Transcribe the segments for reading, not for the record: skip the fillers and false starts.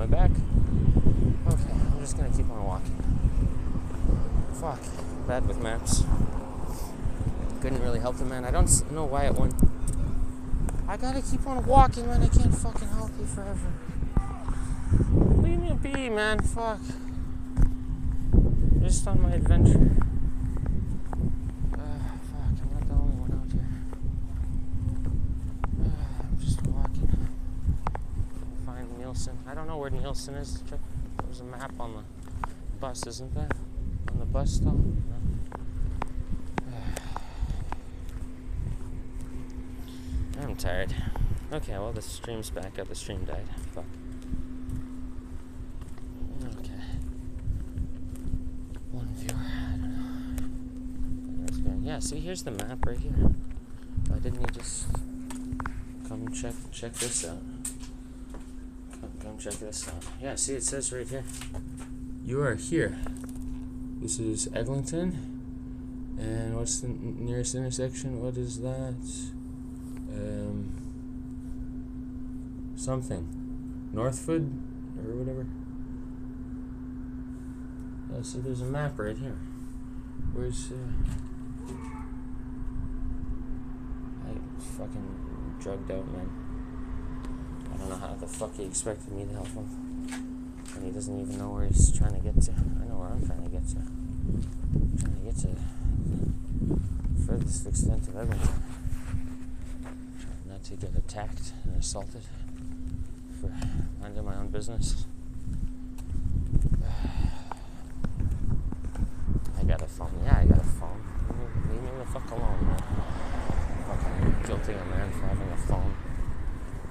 my back. Okay, I'm just gonna keep on walking. Fuck, bad with maps. Couldn't really help the man. I don't know why it went. I gotta keep on walking, man. I can't fucking help you forever. Leave me be, man. Fuck. Just on my adventure. Fuck, I'm not the only one out here. I'm just walking. Find Nielsen. I don't know where Nielsen is. There's a map on the bus, isn't there? On the bus stop? No. I'm tired. Okay, well, the stream's back up. The stream died. Fuck. Okay. One viewer. I don't know. Yeah, see, here's the map right here. Why didn't he just come check this out? Come check this out. Yeah, see, it says right here. You are here. This is Eglinton. And what's the nearest intersection? What is that? Something. Northfoot or whatever. Yeah, see, there's a map right here. Where's I fucking drugged out, man. I don't know how the fuck he expected me to help him. And he doesn't even know where he's trying to get to. I know where I'm trying to get to. I'm trying to get to the furthest extent of Eglinton. Trying not to get attacked and assaulted for minding my own business. I got a phone. Yeah, I got a phone. Leave me the fuck alone, man. Fucking guilting a man for having a phone.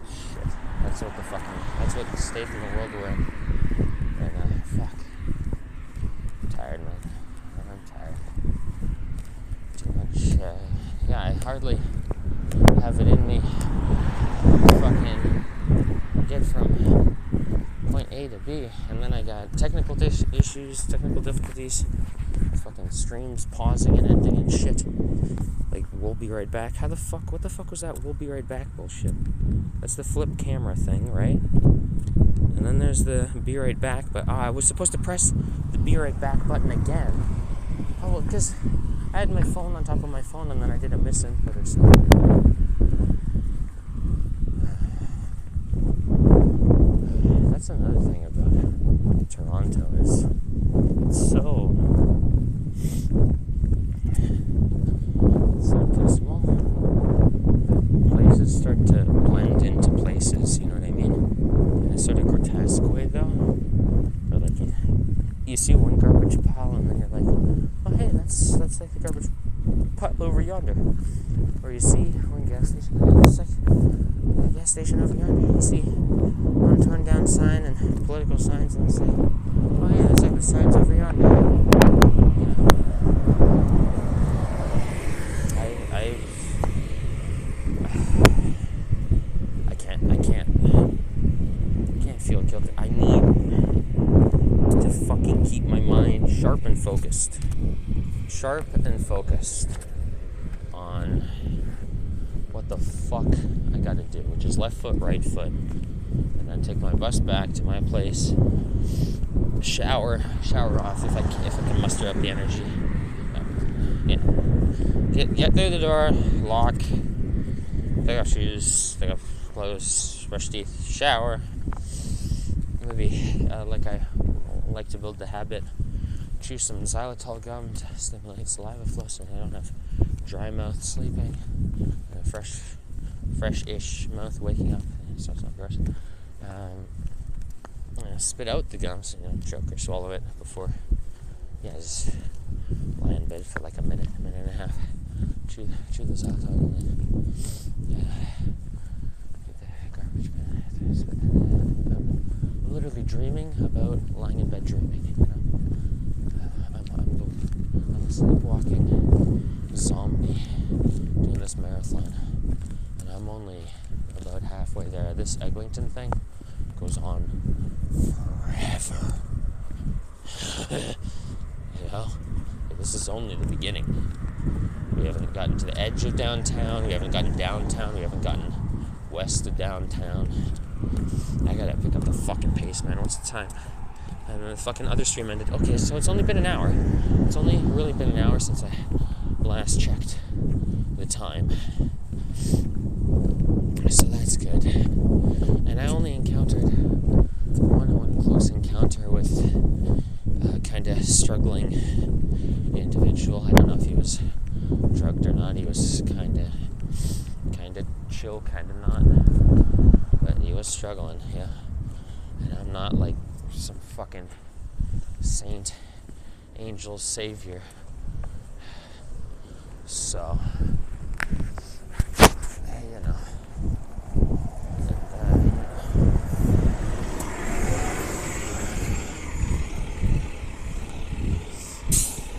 Shit. That's what the state of the world we're in. And, fuck. I'm tired, man. I'm tired. Too much, yeah, I hardly have it in me to fucking get from point A to B, and then I got technical issues, technical difficulties, fucking streams pausing and ending and shit. Like, we'll be right back. What the fuck was that we'll be right back bullshit? That's the flip camera thing, right? And then there's the be right back, but I was supposed to press the be right back button again. Oh, well, because I had my phone on top of my phone, and then I did a miss input or something. That's another thing about Toronto is it's so dismal. Places start to blend into places, you know what I mean? In a sort of grotesque way, though. Or like you see one garbage pile, and then you're like, oh hey, that's like the garbage pile over yonder. Or you see one gas station, it's like a gas station over yonder. You see one torn down sign and political signs, and it's like, oh yeah, it's like the signs over yonder. You know? I can't feel guilty. I need to fucking keep my mind sharp and focused on what the fuck I gotta do, which is left foot, right foot, and then take my bus back to my place, shower off if I can muster up the energy. Yeah, get through the door, lock, take off shoes, take off clothes, brush teeth, shower. Maybe like I like to build the habit, chew some xylitol gum to stimulate saliva flow so I don't have dry mouth sleeping, and a fresh-ish mouth waking up, so it's not gross. Spit out the gum, so you don't choke or swallow it before. Yeah, just lie in bed for like a minute and a half. Chew the xylitol gum, and then get the garbage bin. Spit that out. I'm literally dreaming about lying in bed dreaming. You know, I'm a sleepwalking zombie doing this marathon, and I'm only about halfway there. This Eglinton thing goes on forever. You know, this is only the beginning. We haven't gotten to the edge of downtown. We haven't gotten downtown. We haven't gotten west of downtown. I gotta pick up the fucking pace, man. What's the time? And then the fucking other stream ended. Okay, so it's only been an hour. It's only really been an hour since I last checked the time. So that's good. And I only encountered one close encounter with a kind of struggling individual. I don't know if he was drugged or not. He was kind of chill, kind of not. But he was struggling, yeah. And I'm not like some fucking saint, angel, savior. So, you know.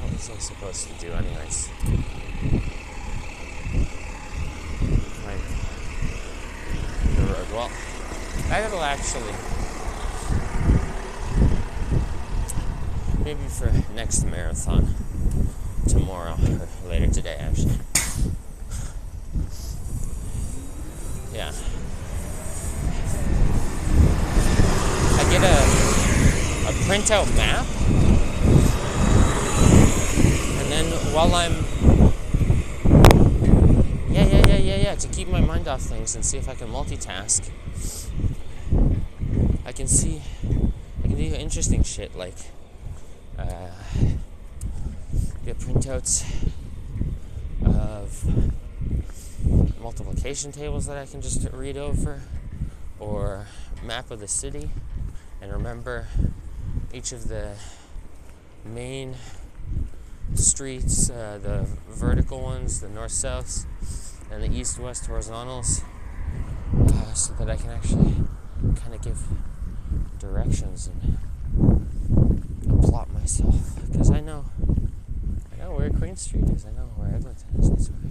What was I supposed to do, anyways? The road. Well, that'll actually. Maybe for next marathon tomorrow or later today, actually. Yeah. I get a printout map, and then while I'm to keep my mind off things and see if I can multitask, I can do interesting shit like get printouts of multiplication tables that I can just read over, or map of the city and remember each of the main streets, the vertical ones, the north-souths, and the east-west horizontals, so that I can actually kind of give directions and plot myself, because I know where Queen Street is, I know where Eglinton is, that's where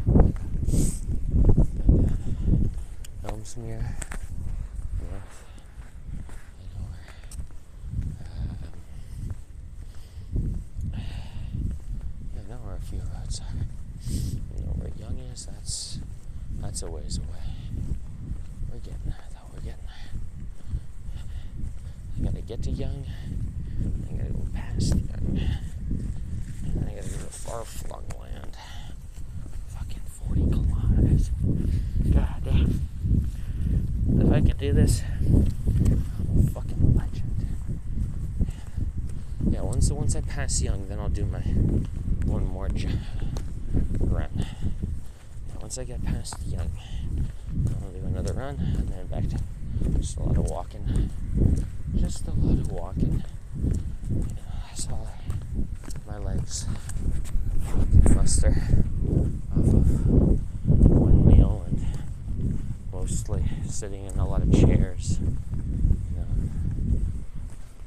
Elmsmere North, I know where a few roads are. You know where Young is, that's a ways away. We're getting there though, we're getting there. I gotta get to Young, I gotta go past Young, and then I gotta go to far-flung land. Fucking 40 kilometers. God damn. If I can do this, I'm a fucking legend. Yeah, once I pass Young, then I'll do my one more run. Once I get past Young, I'll do another run, and then back to just a lot of walking. Just a lot of walking. That's all my legs muster off of one meal and mostly sitting in a lot of chairs.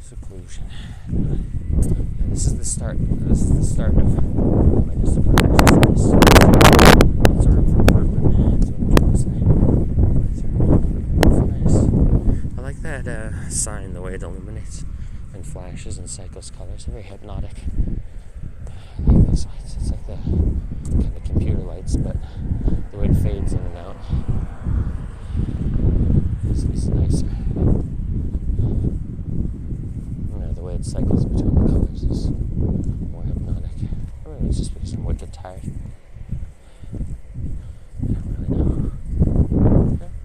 Seclusion. This is the start of my discipline exercise. It's a room for improvement. That's what I'm trying to say. It's nice. I like that sign, the way it illuminates and flashes and cycles colors. Very hypnotic. I like those lights. It's like the kind of computer lights, but the way it fades in and out. It's nicer. The way it cycles between the colors is more hypnotic. Or maybe it's just because I'm wicked tired. I don't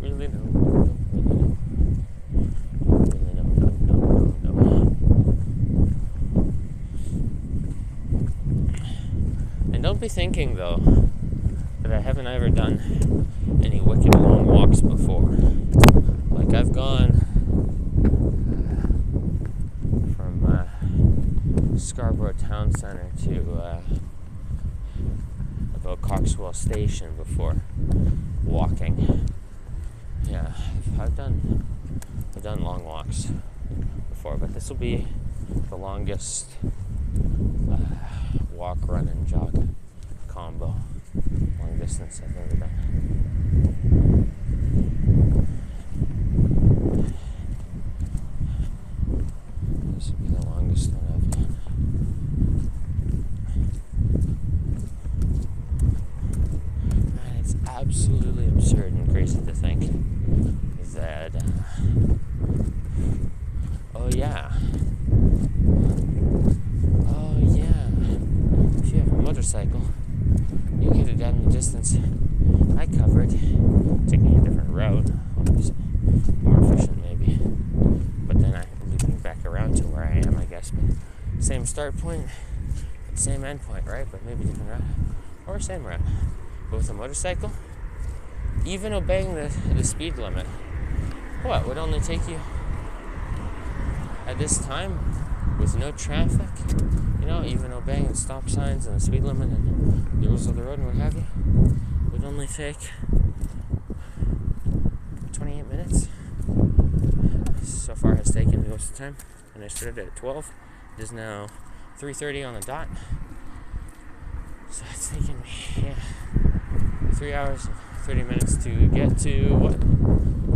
really know. And don't be thinking, though, that I haven't ever done any wicked long walks before. Like, I've gone Scarborough Town Center to about Coxwell Station before walking. Yeah, I've done long walks before, but this will be the longest walk, run, and jog combo, long distance I've ever done. This will be the longest one I've done. And it's absolutely absurd and crazy to think that Oh yeah. Oh yeah. If you have a motorcycle, you get it down the distance I covered, taking a different route, obviously more efficient maybe. But then I'm looping back around to where I am, I guess. But same start point, same end point, right? But maybe different route, or same route. But with a motorcycle, even obeying the speed limit, what would only take you at this time with no traffic, even obeying the stop signs and the speed limit and the rules of the road and what have you, would only take 28 minutes. So far has taken me most of the time. And I started at 12. It is now 3:30 on the dot. So it's taken me 3 hours and 30 minutes to get to what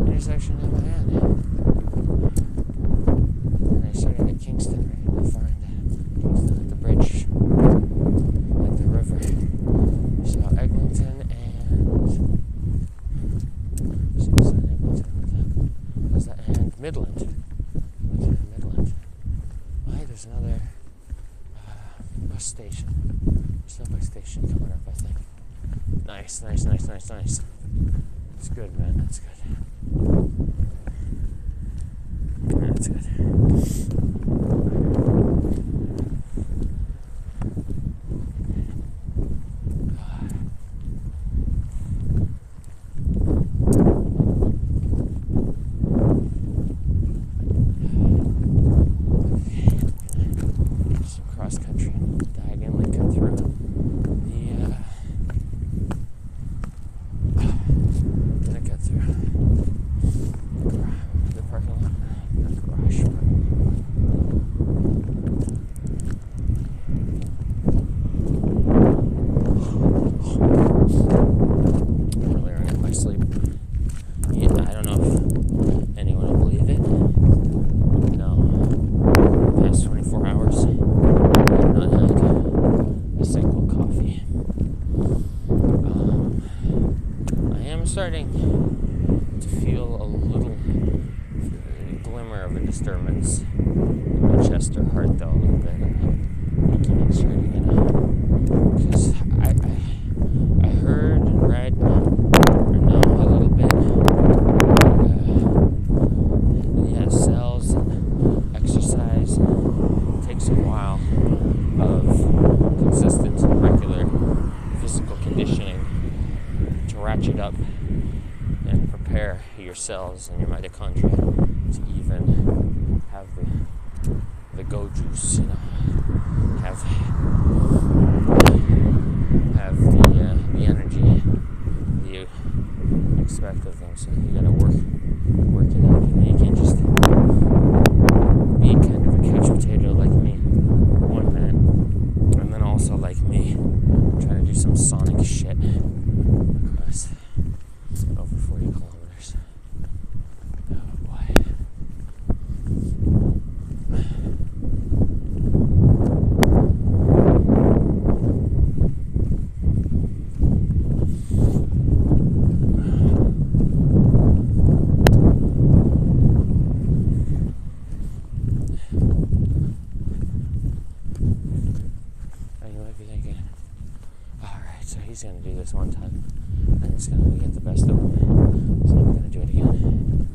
intersection am I at? And I started at Kingston, right? To find Kingston at the bridge, at the river. So Eglinton and Midland. Why? There's another bus station. There's no bus station coming up, I think. Nice. That's good, man. That's good. That's good. Some cross country diagonally cut through the parking lot, the garage. Earlier on in my sleep. Yeah, I don't know if anyone will believe it. No. The past 24 hours, I have not had a single coffee. I am starting to feel a little glimmer of a disturbance in my chest or heart, though, a little bit. Making it starting, because I heard and read or know a little bit. Cells and exercise takes a while of consistent and regular physical conditioning to ratchet up and prepare your cells and your mitochondria to even have the go juice, have the energy you expect of them. So you gotta work it up. You can't just be kind of a couch potato like me, one minute, and then also like me, trying to do some sonic shit across over 40 kilometers. Oh boy. So he's going to do this one time, and it's going to get the best of him. He's never going to do it again.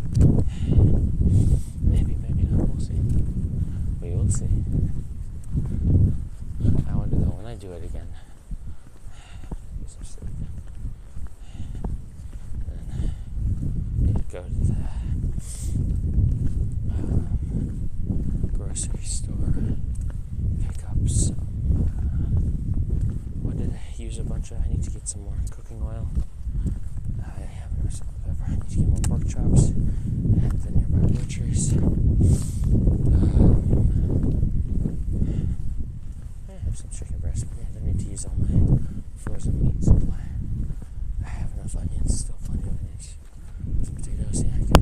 Maybe not. We'll see. We will see. I wonder though, when I do it again, get some sleep. Then go to the grocery store, pick up some. Use a bunch of. I need to get some more cooking oil. I have no salt and pepper. I need to get more pork chops at the nearby butchers. I have some chicken breast, but I don't need to use all my frozen meat supply. I have enough onions, still plenty of onions. Some potatoes, yeah, I can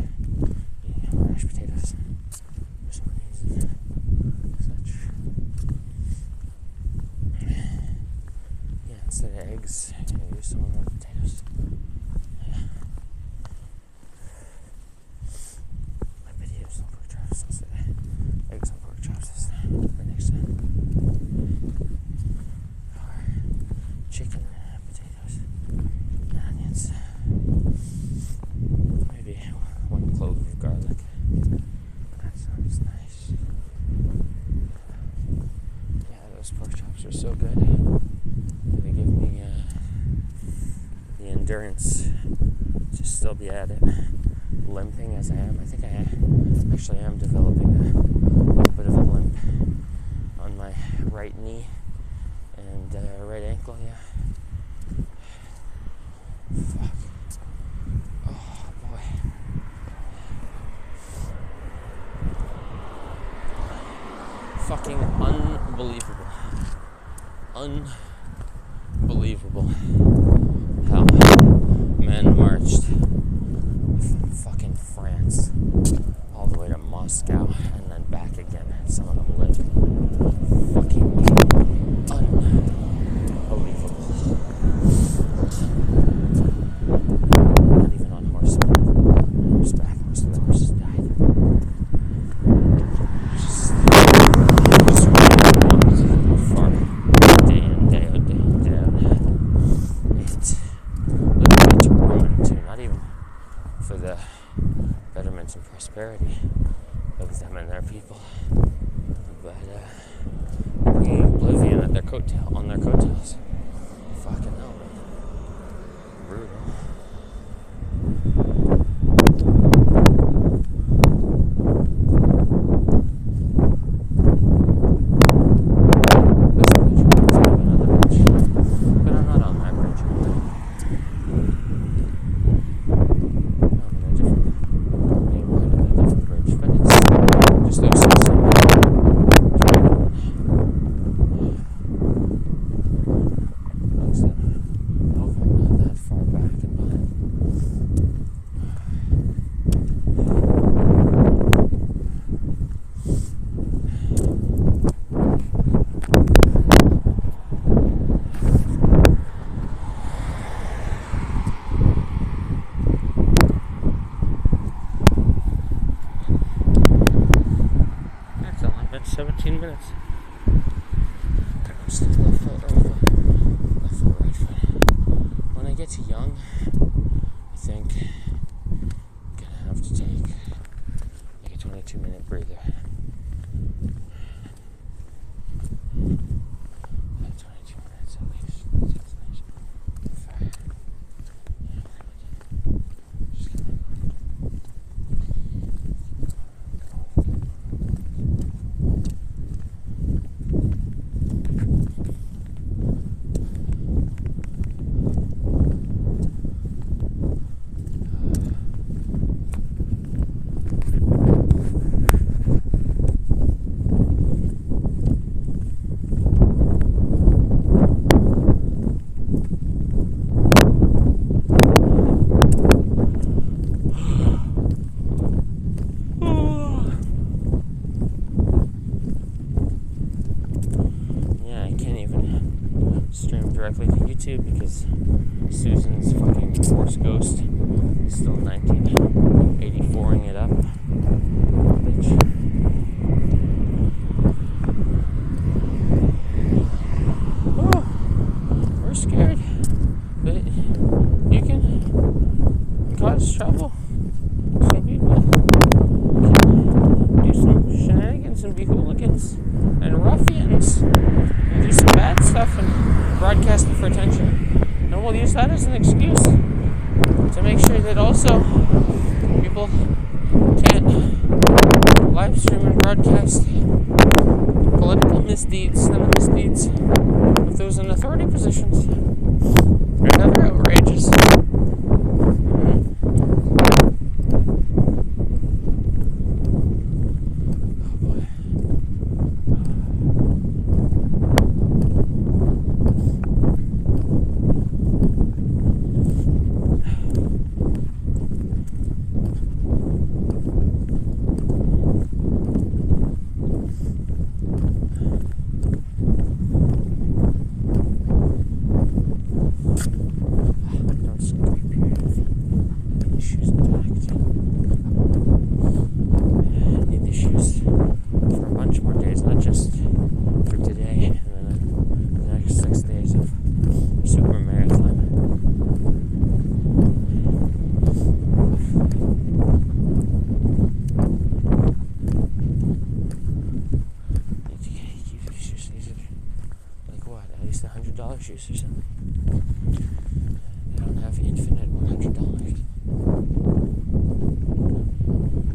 so good. They give me the endurance to still be at it. Limping as I am. I think I actually am developing a little bit of a limp on my right knee and right ankle, yeah. Fuck. Oh, boy. Fucking unbelievable. Unbelievable how men marched from fucking France all the way to Moscow and then back again. Some of them lived. Fucking unbelievable. Not even on horseback. Most of the horses died. Just really far. Day in, day out, day in, day out. It looked like to ruin too. Not even for the betterment and prosperity of them and their people, but bringing oblivion at on their coattails. Fucking hell, man. Brutal. This bridge reminds me of another bridge, but I'm not on that bridge. Just lose some not that far back and behind. That's only been 17 minutes. I'm still left foot right foot. When I get to young, I think I'm gonna have to take like a 22-minute breather. 22 minutes at least. That's nice. Just gonna stream directly to YouTube because Susan's fucking Force Ghost is still 1984ing it up. Bitch. Oh, we're scared, but you can cause trouble. Some people can do some shenanigans and be hooligans and ruffians and do some bad stuff and broadcast it for attention, and we'll use that as an excuse to make sure that also people can't live stream and broadcast political misdeeds and the misdeeds of those in authority positions and other outrages. Don't juice or something. They don't have infinite $100.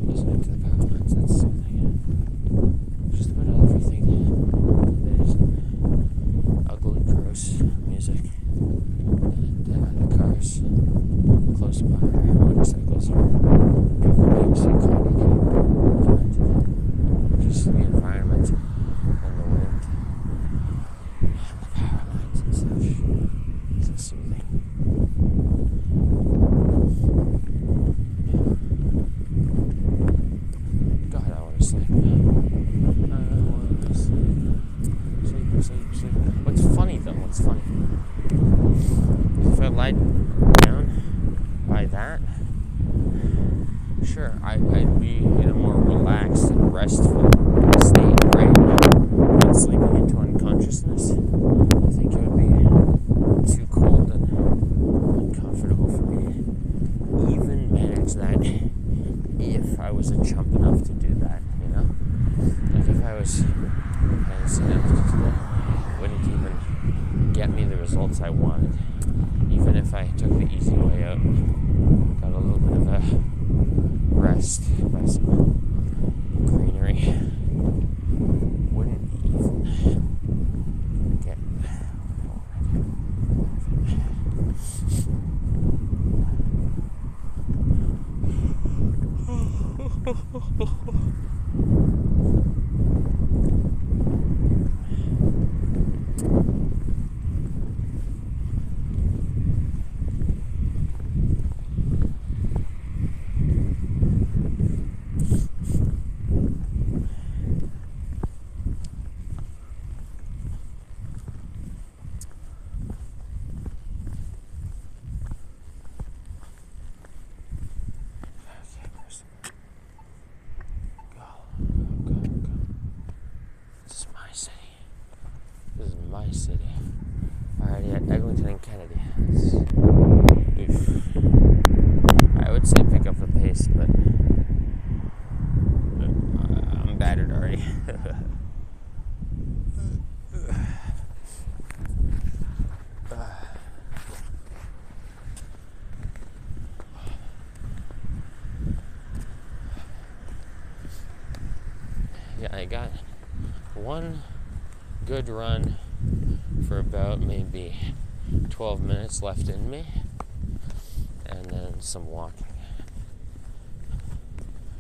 Listening to the power lines, that's something. Just about everything. There's ugly, gross music. And the cars close by, motorcycles, people being psychotic. Just the environment and the wind and the power lines and such. So soothing. God, I want to sleep. Sleep. What's funny though? What's funny? If I lie down by that, sure, I'd be in a more relaxed and restful state, right? But sleeping into unconsciousness, I think it would be too cold and uncomfortable for me to even manage that if I was a chump enough to do that, you know? Like if I was fancy enough to do that, it wouldn't even get me the results I wanted. Even if I took the easy way out, got a little bit of a rest by some greenery, wouldn't even get my city. Already at Eglinton and Kennedy. I would say pick up the pace, but I'm battered already. Yeah, I got one good run for about maybe 12 minutes left in me, and then some walking,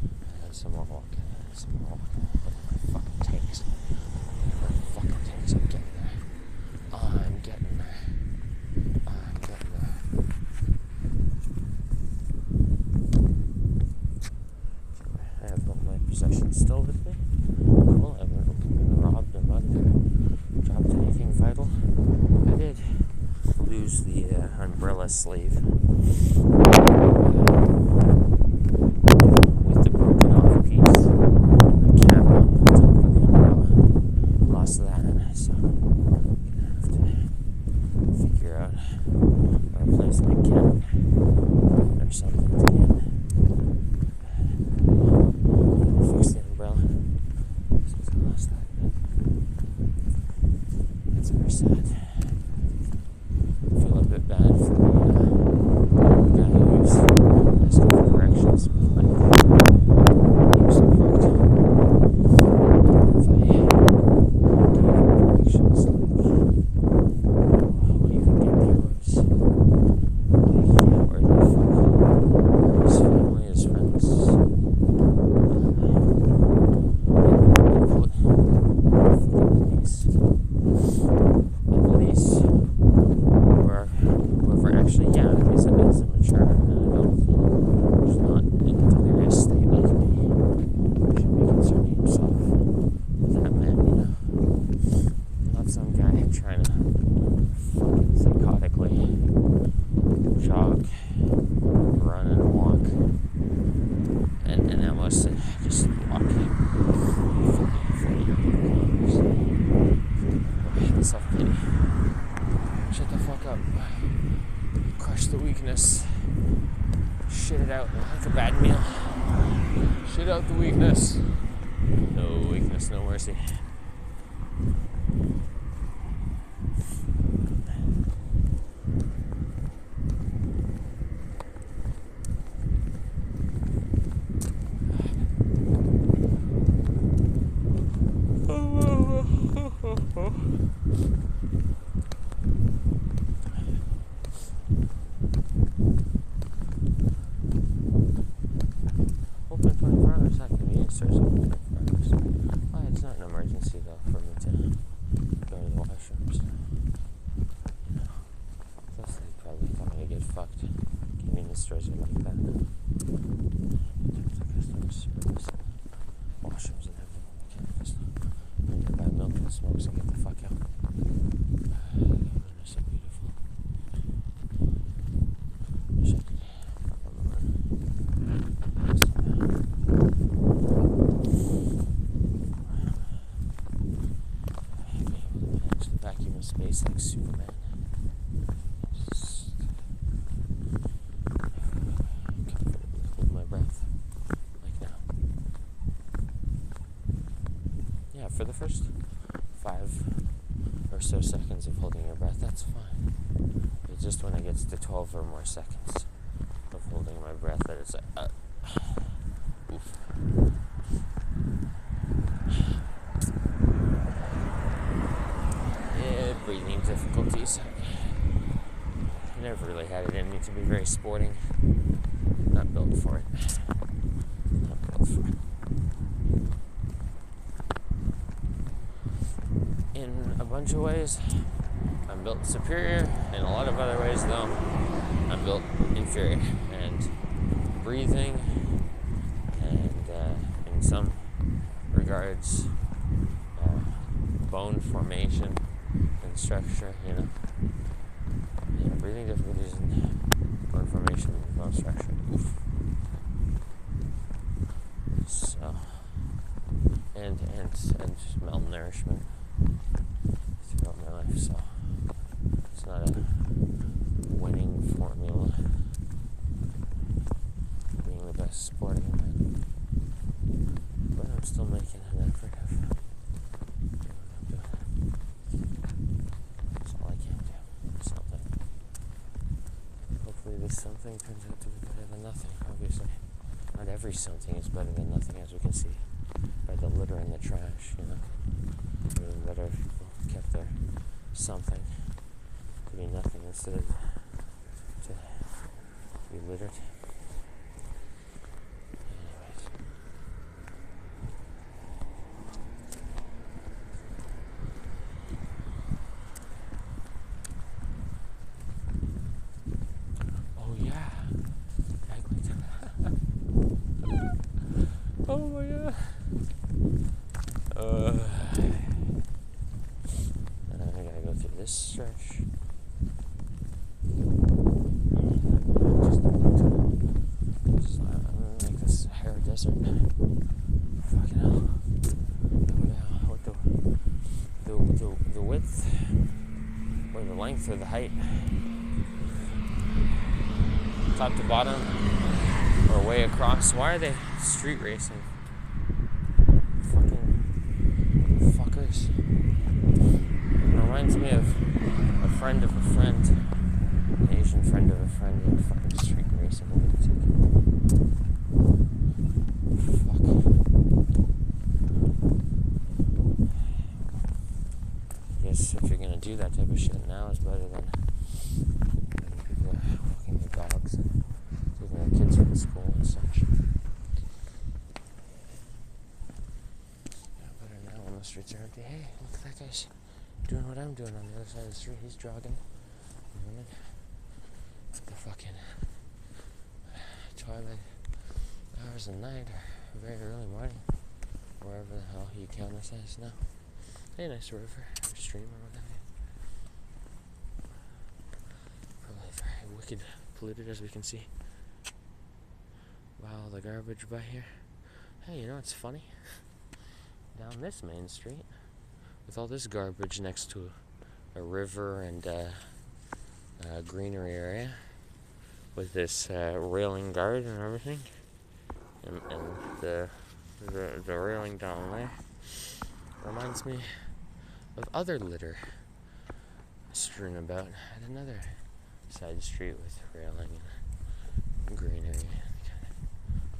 and then some more walking, and some more walking. What the fucking takes? I'm getting there. I'm getting there. I have all my possessions still with me. Cool, I haven't been robbed or mugged or dropped anything vital. I did lose the umbrella sleeve with the broken off piece, the cap on the top of the umbrella. Lost that, so I'm gonna have to figure out a replacement cap or something to get. Fix the umbrella since I lost that. That's very sad. I feel a bit bad for the guy who's asking for directions. Like, I'm so fucked. If I gave directions, like, what you can get there was, like, where the fuck, where his family, his friends, police, or whoever actually, is a mature adult who's not in a delirious state like me, should be concerning himself with that man, you know? Not some guy trying to fucking psychotically jog, run, and walk, and almost just walking 40 kilometers. Self-pity. Shut the fuck up. Crush the weakness. Shit it out like a bad meal. Shit out the weakness. No weakness, no mercy. Oh. Open 24 hours, not convenience stores open 24 hours. Well, it's not an emergency though for me to go to the washrooms. You know, plus they probably tell me to get fucked. Convenience stores are like that now. In terms of customer service, washrooms and everything. You can't just buy milk and smokes and get the fuck out. They're so beautiful. Wish I could fuck on the moon. Manage the vacuum of space like Superman. Just comfortably hold my breath like now. Yeah, for the first 5 or so seconds of holding your breath, that's fine. But just when it gets to 12 or more seconds of holding my breath, that it's like, oof. Yeah, breathing difficulties. I never really had it in me to be very sporting. Not built for it. Not built for it. In a bunch of ways, I'm built superior. In a lot of other ways, though, I'm built inferior. And breathing, and in some regards, bone formation and structure, you know. Yeah, breathing difficulties and bone formation and bone structure. Oof. So, and malnourishment throughout my life, so it's not a winning formula. Being the best sporting man, but I'm still making an effort of doing what I'm doing. That's all I can do. Something. Hopefully this something turns out to be better than nothing. Obviously, not every something is better than nothing, as we can see by the litter and the trash, you know. It would have been better if people kept their something to be nothing instead of to be littered. Anyways. Oh yeah. Oh my god. I gotta go through this stretch. I'm gonna make this hair desert. Fucking hell. What the width, or the length, or the height, top to bottom, or way across. Why are they street racing? Fucking fuckers. It reminds me of a friend of a friend, an Asian friend of a friend, and fucking street racing lunatic. Fuck. I guess if you're gonna do that type of shit now, is better than people walking their dogs and taking their kids from school and such. Yeah, better now when the streets are empty. Hey, look at that guy's doing what I'm doing on the other side of the street. He's jogging. The fucking twilight hours of night or very early morning, wherever the hell you count this as now. Hey, nice river or stream or whatever. Probably very wicked polluted, as we can see. Wow, the garbage by here. Hey, you know what's funny? Down this main street, with all this garbage next to a river and greenery area, with this railing guard and everything, and the railing down there reminds me of other litter strewn about at another side street with railing and greenery and kind of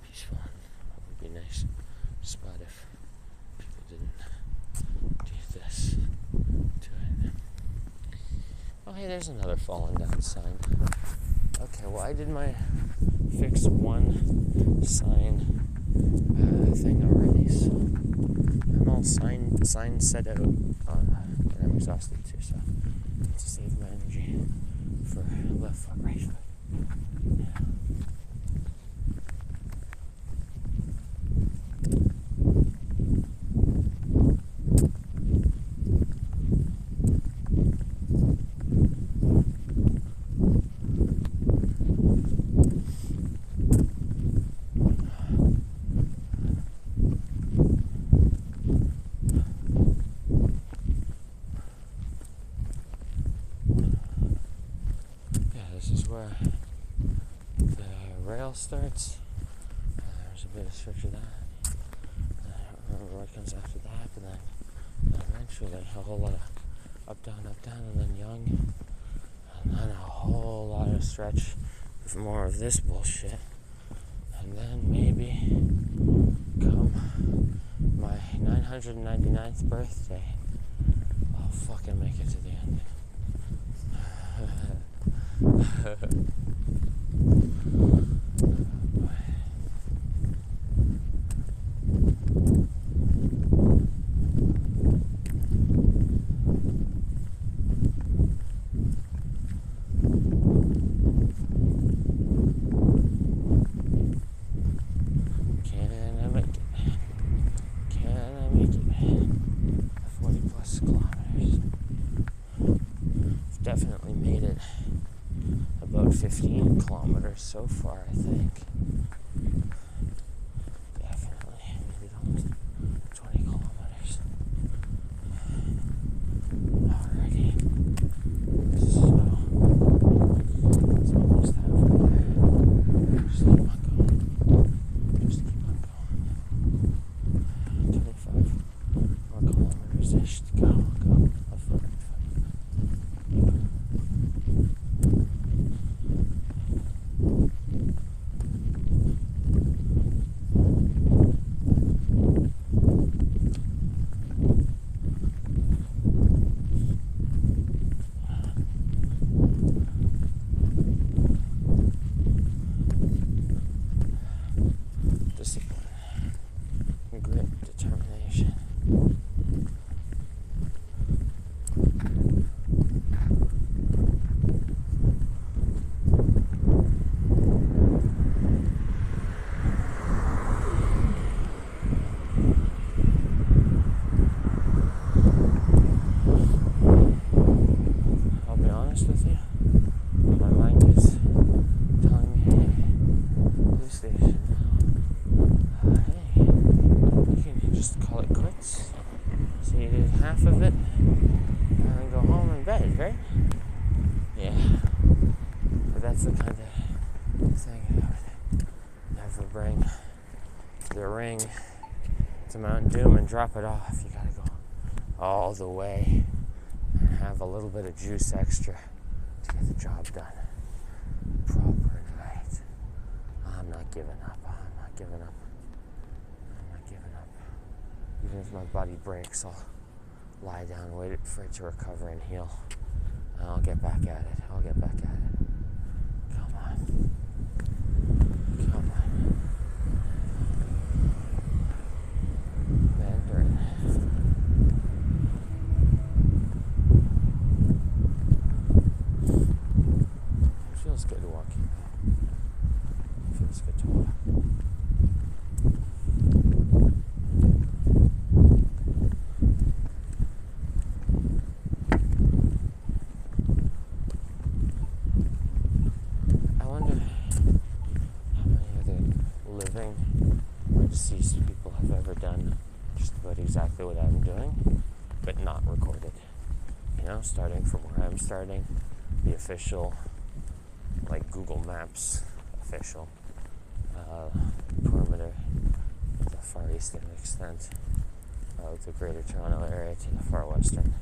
peaceful. It would be nice spot if people didn't do this. hey, there's another fallen down sign. Okay, well, I did my fix one sign thing already, so I'm all sign set out, and I'm exhausted too, so I need to save my energy for left foot, right foot. Yeah. This is where the rail starts. There's a bit of stretch of that. I don't remember what comes after that, but then eventually a whole lot of up, down, and then young. And then a whole lot of stretch with more of this bullshit. And then maybe come my 999th birthday, I'll fucking make it to the end. Can I make it? 40 plus kilometers. I've definitely made it about 15 kilometers so far, I think. Definitely. I made it almost 20 kilometers. Alrighty. So, it's almost halfway there. Just keep on going. 25 more kilometers-ish to go. Left foot, right foot. Discipline, grit, determination. I'll be honest with you, my mind is telling me, hey, police station. Hey, you can just call it quits. So you did half of it, and then go home and bed, right? Yeah. But that's the kind of thing I would never bring the ring to Mount Doom and drop it off. You gotta go all the way and have a little bit of juice extra to get the job done proper and right. I'm not giving up. I'm not giving up. Even if my body breaks, I'll lie down and wait for it to recover and heal. And I'll get back at it. Come on. Mandarin. It feels good walking. It feels good to walk. Deceased people have ever done just about exactly what I'm doing, but not recorded. You know, starting from where I'm starting, the official, like Google Maps official perimeter, the far eastern extent of the Greater Toronto area to the far western.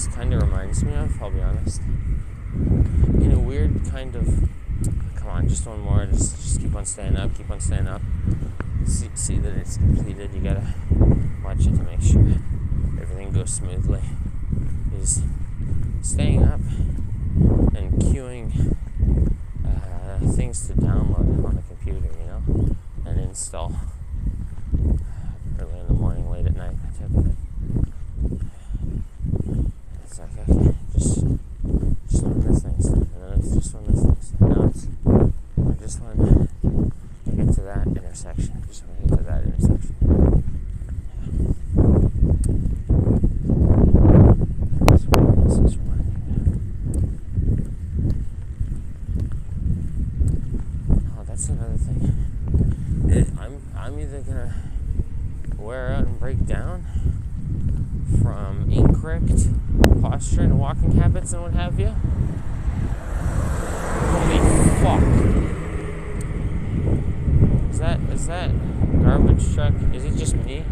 this kind of reminds me of, I'll be honest, in a weird kind of, come on, just one more, just keep on staying up, see that it's completed. You gotta watch it to make sure everything goes smoothly, is staying up and queuing things to download on the computer, and install early in the morning, late at night, that type of thing. It's like, okay, just when this thing's done, and then it's just when this thing's done. Now it's just when I get to that intersection, That's what this is reminding me of. Oh, that's another thing. I'm either gonna wear out and break down from incorrect posture and walking habits and what have you. Holy fuck. Is that garbage truck, is it just me?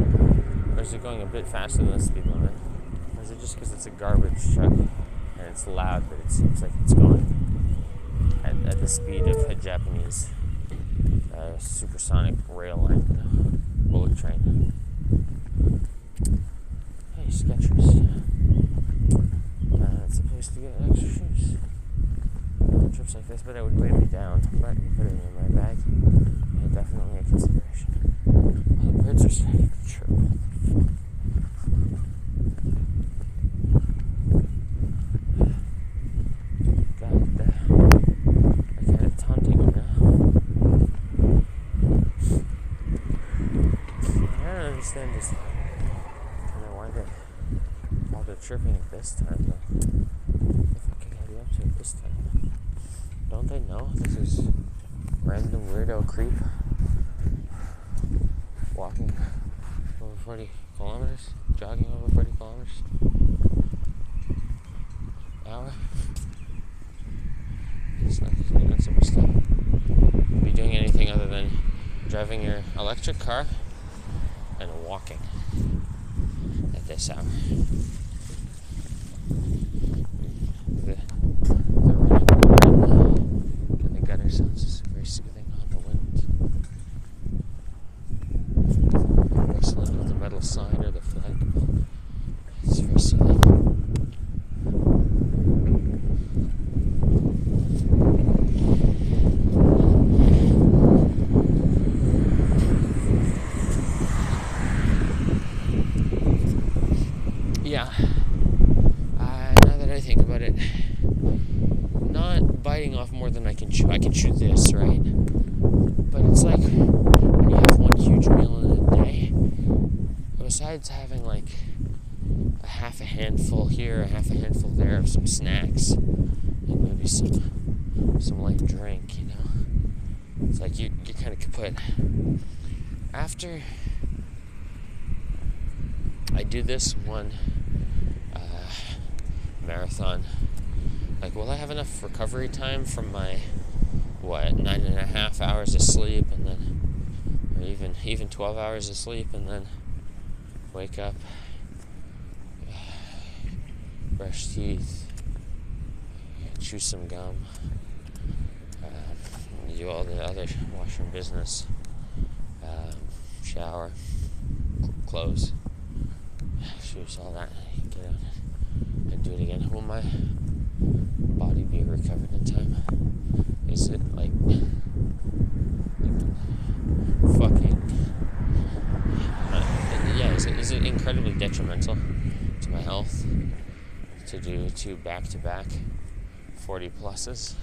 Or is it going a bit faster than the speed limit? Or is it just because it's a garbage truck and it's loud, but it seems like it's going at the speed of a Japanese supersonic rail line, bullet train? Hey, Skechers. It's a place to get extra shoes on trips like this, but it would weigh me down. But you put it in my bag, yeah, definitely a consideration. Oh, the birds are starting to chirp. God, they're kind of taunting me now. I don't understand just kind of why they're chirping at this time, though. What the fuck could I be up to at this time? Don't they know this is random weirdo creep walking over 40 kilometers, jogging over 40 kilometers an hour? It's not, you're not supposed to be doing anything other than driving your electric car and walking at this hour. The running and the gutter sounds is very soothing on the wind. The rustling of the metal sign or the flagpole, it's very soothing. Yeah, now that I think about it, not biting off more than I can chew. I can chew this, right? But it's like when you have one huge meal in a day, besides having like a half a handful here, a half a handful there of some snacks, and maybe some light drink, it's like you're kind of kaput. After I do this one marathon, like, will I have enough recovery time from my 9.5 hours of sleep, and then, or even 12 hours of sleep, and then wake up, brush teeth, chew some gum, do all the other washroom business, shower, clothes, shoes, all that, get out and do it again? Will my body be recovered in time? Is it like fucking is it incredibly detrimental to my health to do 2 back-to-back 40 pluses?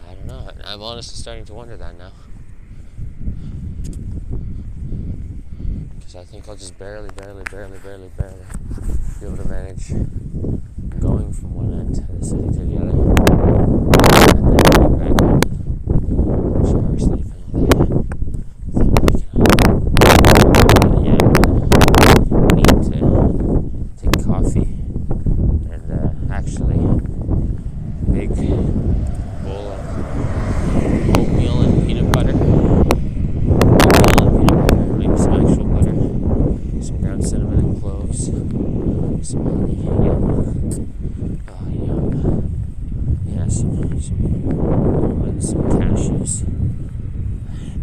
I don't know. I'm honestly starting to wonder that now, because I think I'll just barely be able to manage going from one end of the city to the other, and then getting back home, shower, sleep, and all that. Then waking up. Yeah, I need to take coffee and actually big bowl of oatmeal and peanut butter. Maybe some actual butter, some ground cinnamon and cloves, some honey. Yeah, some cashews.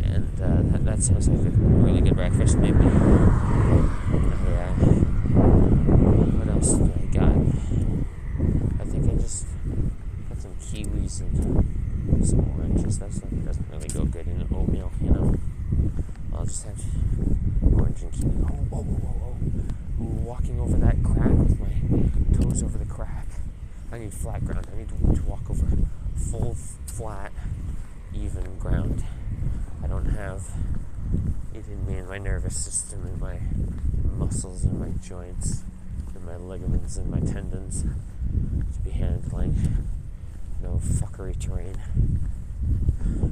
And that sounds like a really good breakfast, maybe. What else did I got? I think I just got some kiwis and some oranges. That stuff doesn't really go good in oatmeal, you know. I'll just have orange and kiwi. Oh. Walking over that crack with my toes over the crack. I need flat ground. I need to walk over full, flat, even ground. I don't have it in me, in my nervous system, in my muscles, in my joints, in my ligaments, and my tendons to be handling no fuckery terrain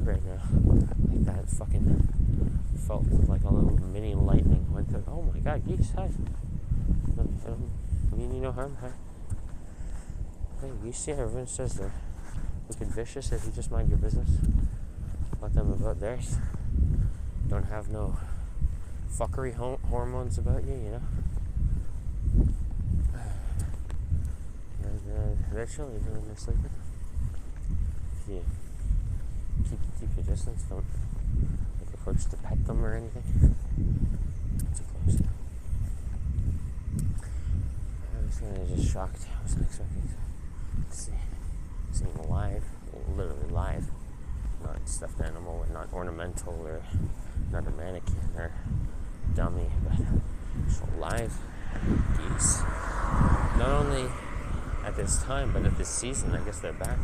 right now. Like that fucking felt like a little mini lightning went through. Oh my god, geese, hi. Mean you no harm, huh? Hey, geese, yeah, everyone says they're wicked vicious if you just mind your business. Let them about theirs. Don't have no fuckery hormones about you, you know? And they're chilling when they're sleeping. If you keep your distance, don't like approach to pet them or anything. Too close. I was just shocked. I wasn't expecting to see him alive, literally live. Not stuffed animal, or not ornamental, or not a mannequin or dummy, but just live geese. Not only at this time, but at this season. I guess they're back.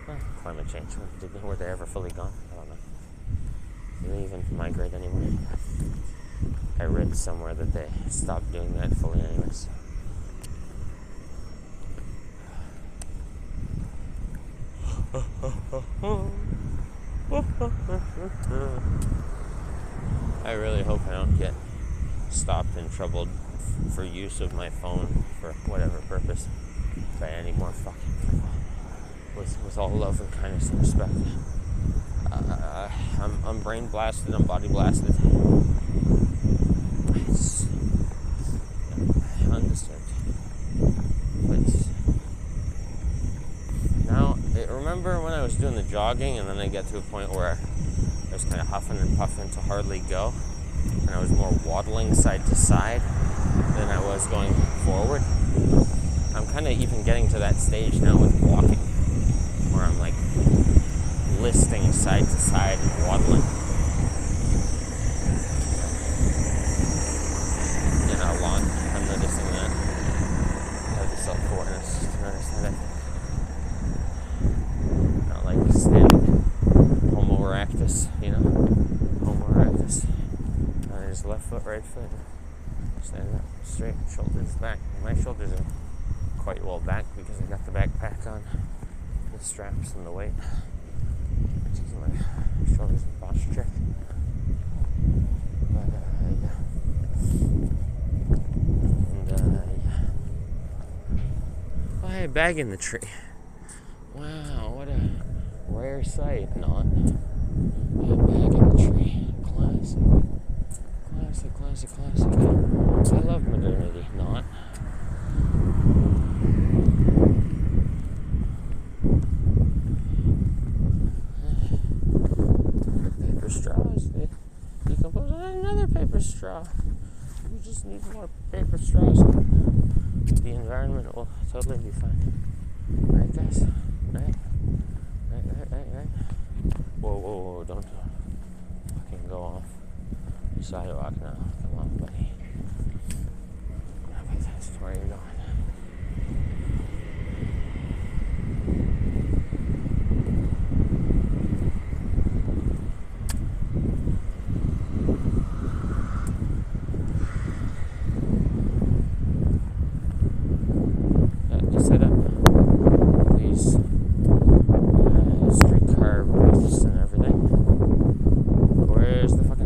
Well, climate change. Were they ever fully gone? I don't know. Do they even migrate anymore? I read somewhere that they stopped doing that fully anyways. I really hope I don't get stopped and troubled for use of my phone for whatever purpose by any more fucking people. With all love and kindness and respect. I'm brain blasted, I'm body blasted. It's undisturbed. Please. Now, remember when I was doing the jogging and then I get to a point where I was kind of huffing and puffing to hardly go, and I was more waddling side to side than I was going forward? I'm kind of even getting to that stage now with walking, where I'm like listing side to side and waddling. In a lawn, I'm noticing that. I have the self-awareness to notice that. Not like standing homo erectus, you know? Homo erectus. There's left foot, right foot. Stand up straight, shoulders back. My shoulders are quite well back because I got the backpack on, the straps and the weight. Which is my shoulders and posture check. But yeah. Oh, hey, bag in the tree. Wow, what a rare sight, not. A bag in the tree. Classic. I love modernity, not. Paper straws, they decompose. Another paper straw. We just need more paper straws. The environment will totally be fine. Right, guys? Right? Whoa, don't fucking go off the sidewalk now. Come on, buddy. Okay, that's where you're going.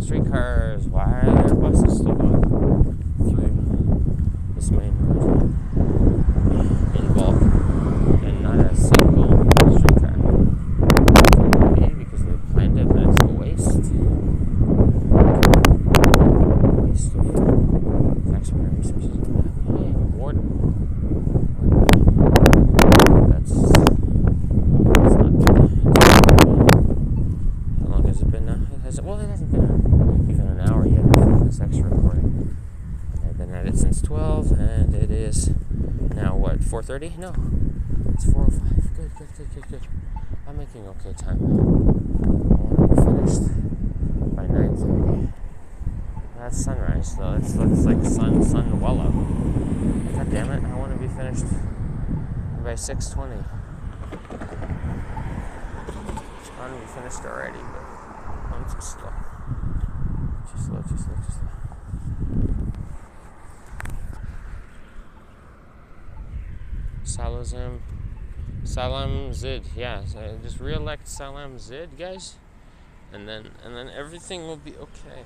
Streetcars, why are there buses still going through this main road in bulk and not a single streetcar? Maybe because they planned it, but it's a waste of taxpayer resources. Hey, war That's not good. How long has it been now? Well, it hasn't been even an hour yet of this extra recording. I've been at it since 12, and it is now what, 4:30? No, it's 4:05. Good. I'm making okay time. I want to be finished by 9:30. That's sunrise, though. It looks like sun wallow. God damn it! I want to be finished by 6:20. I want to be finished already, but I'm too slow. Too slow. Salam Zid, yeah. So just re-elect Salam Zid, guys, and then everything will be okay.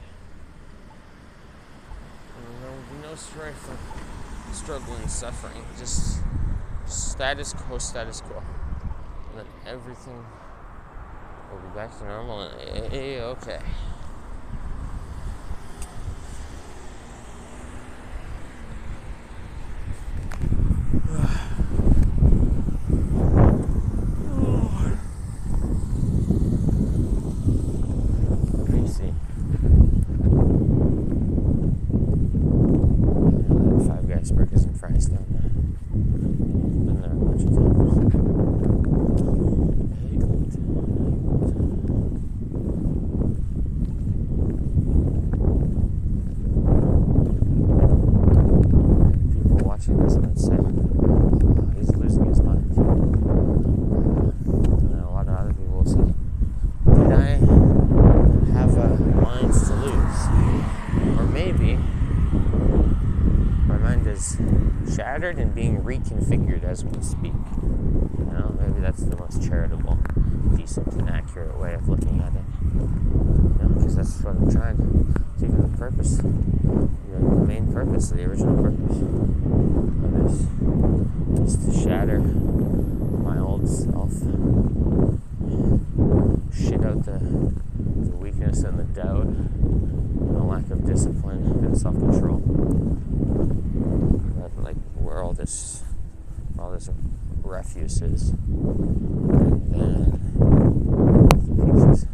And there will be no strife or struggle and suffering. Just status quo. And then everything will be back to normal and okay. Shattered and being reconfigured as we speak. You know, maybe that's the most charitable, decent, and accurate way of looking at it. You know, because that's what I'm trying to do. The purpose, the main purpose, the original purpose of this is to shatter my old self, shit out the weakness and the doubt, and the lack of discipline and self-control. Like where all this refuse is, and then the pieces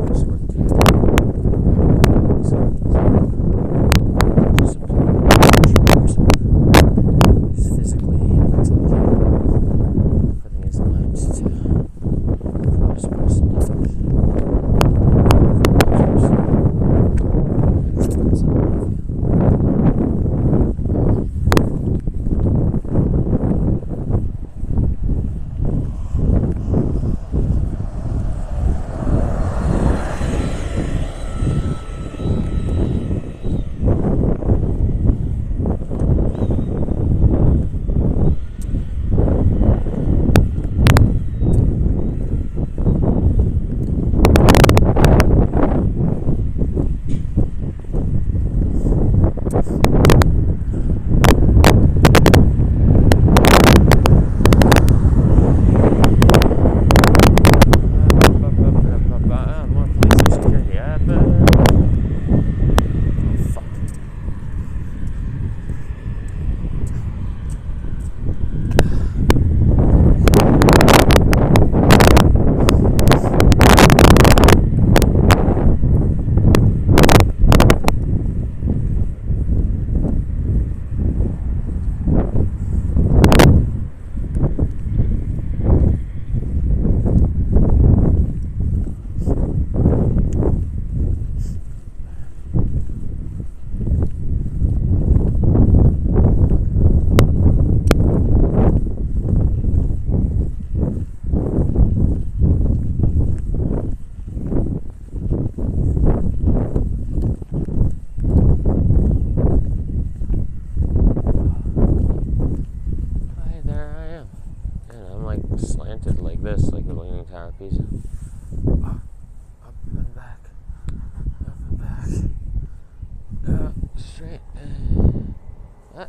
just work together. So just physically and mentally putting his mind to prosperous endeavors.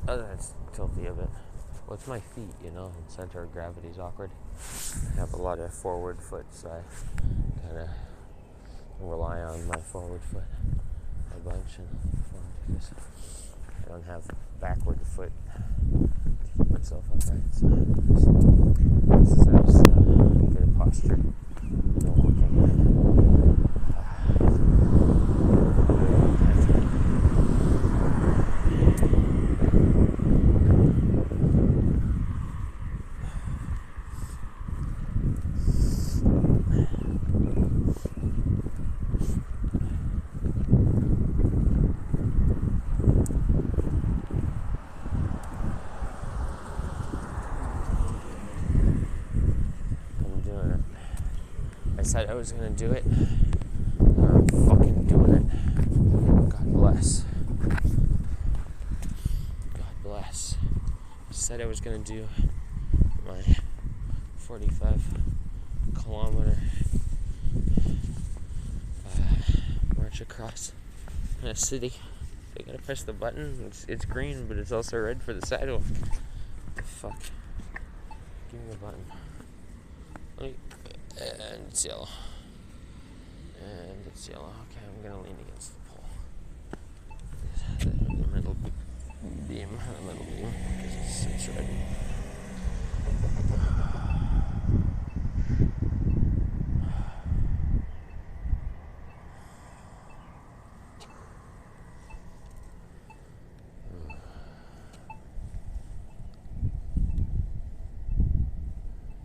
That's tilty a bit. What's my feet, center of gravity is awkward. I have a lot of forward foot, so I kind of rely on my forward foot a bunch. And don't have backward foot to keep myself upright. So this is nice, good posture. No walking. I said I was gonna do it, and I'm fucking doing it. God bless. God bless. I said I was gonna do my 45-kilometer march across a city. I gotta press the button. It's green, but it's also red for the sidewalk. What the fuck? Give me the button. And it's yellow. And it's yellow. Okay, I'm gonna lean against the pole. The middle beam, because it's red.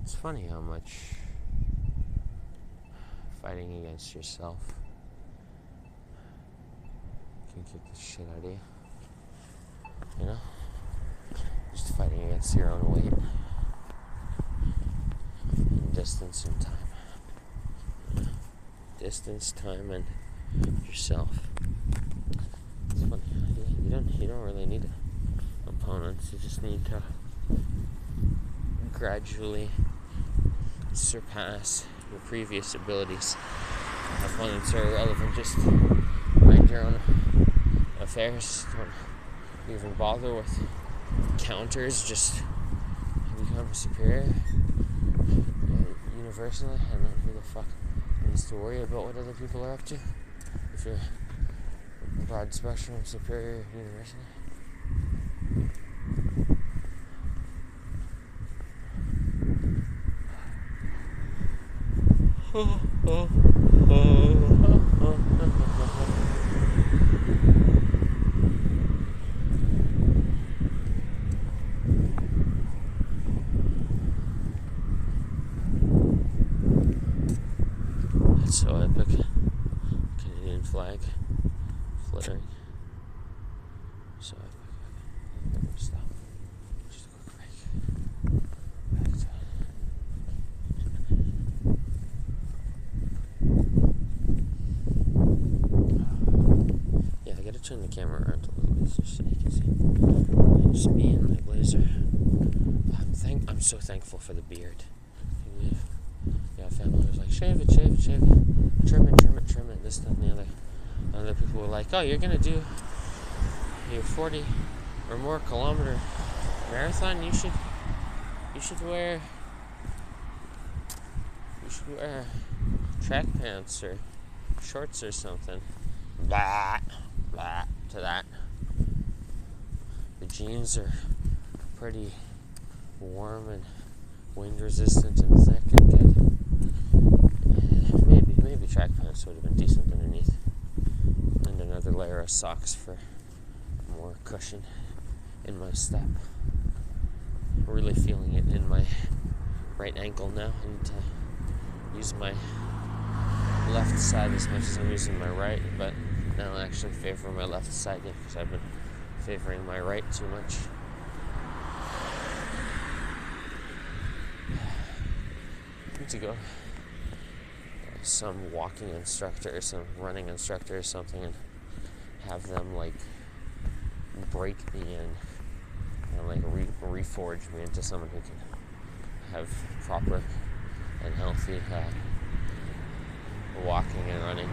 It's funny how much fighting against yourself can kick the shit out of you. You know? Just fighting against your own weight. And distance and time. Distance, time, and yourself. It's funny. You don't really need opponents. You just need to gradually surpass your previous abilities. Opponents are irrelevant. Just mind your own affairs. Don't even bother with counters. Just become superior universally, and then who the fuck needs to worry about what other people are up to if you're broad spectrum superior universally? That's so epic. Canadian flag fluttering. So epic. Okay, stop. Just a quick break. Back to I gotta turn the camera around a little bit just so you can see. Just me and my blazer. I'm so thankful for the beard. Yeah, family was like, shave it, trim it, this, that, and the other. And other people were like, oh, you're gonna do your 40 or more kilometer marathon? You should wear track pants or shorts or something. Blah to that. The jeans are pretty warm and wind resistant and thick and good. Maybe track pants would have been decent underneath. And another layer of socks for more cushion in my step. I'm really feeling it in my right ankle now. I need to use my left side as much as I'm using my right, but now I actually favor my left side because I've been favoring my right too much. I need to go some walking instructor or some running instructor or something and have them like break me in and like reforge me into someone who can have proper and healthy walking and running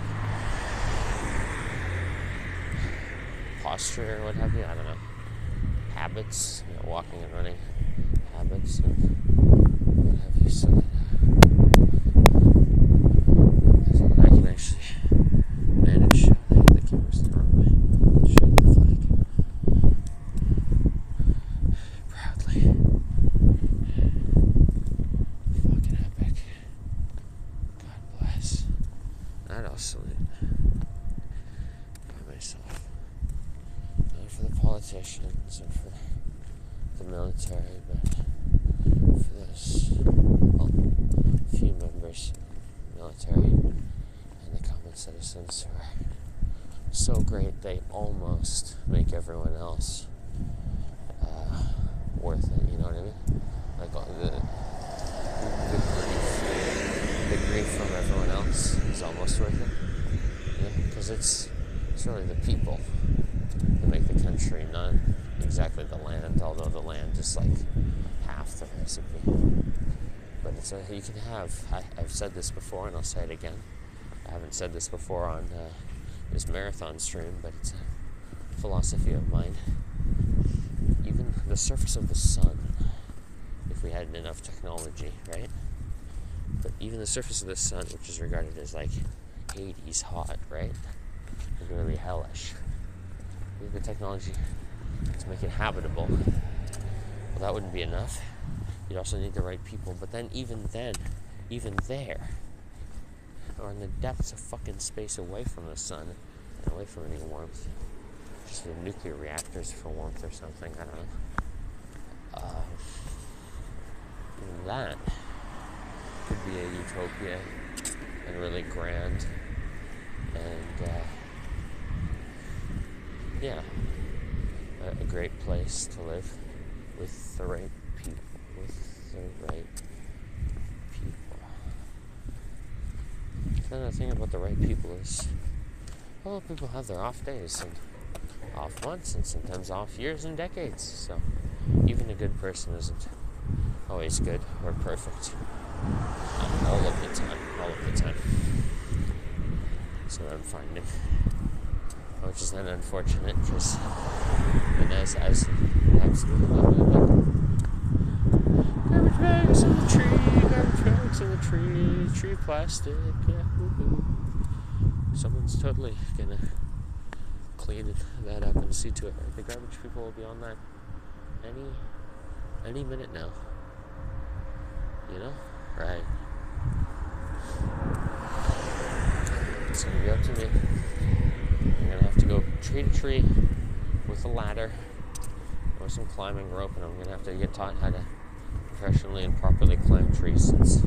posture or what have you. I don't know, habits, walking and running habits and what have you, so that I can actually manage. The camera's the wrong way. Show you the flag. experience or for the military, but for those, well, few members of the military and the common citizens who are so great they almost make everyone else worth it, you know what I mean? Like all the grief from everyone else is almost worth it. Yeah, because it's really the people that make the country, not exactly the land, although the land is like half the recipe. But it's you can have, I've said this before and I'll say it again. I haven't said this before on this marathon stream, but it's a philosophy of mine. Even the surface of the sun, if we had enough technology, right? But even the surface of the sun, which is regarded as like Hades hot, right? Really hellish. We have the technology to make it habitable. Well, that wouldn't be enough. You'd also need the right people. But then, even there, or in the depths of fucking space away from the sun and away from any warmth, just the nuclear reactors for warmth or something, I don't know. Even that could be a utopia and really grand and yeah, a great place to live with the right people. Then the thing about the right people is, well, people have their off days and off months and sometimes off years and decades. So even a good person isn't always good or perfect all of the time. That's what I'm finding. Which is then unfortunate because, and as absolutely garbage bags in the tree plastic, yeah, woo-hoo. Someone's totally gonna clean that up and see to it. The garbage people will be on that any minute now. You know? Right. It's gonna be up to me. I'm gonna have to go tree to tree with a ladder or some climbing rope, and I'm gonna have to get taught how to professionally and properly climb trees since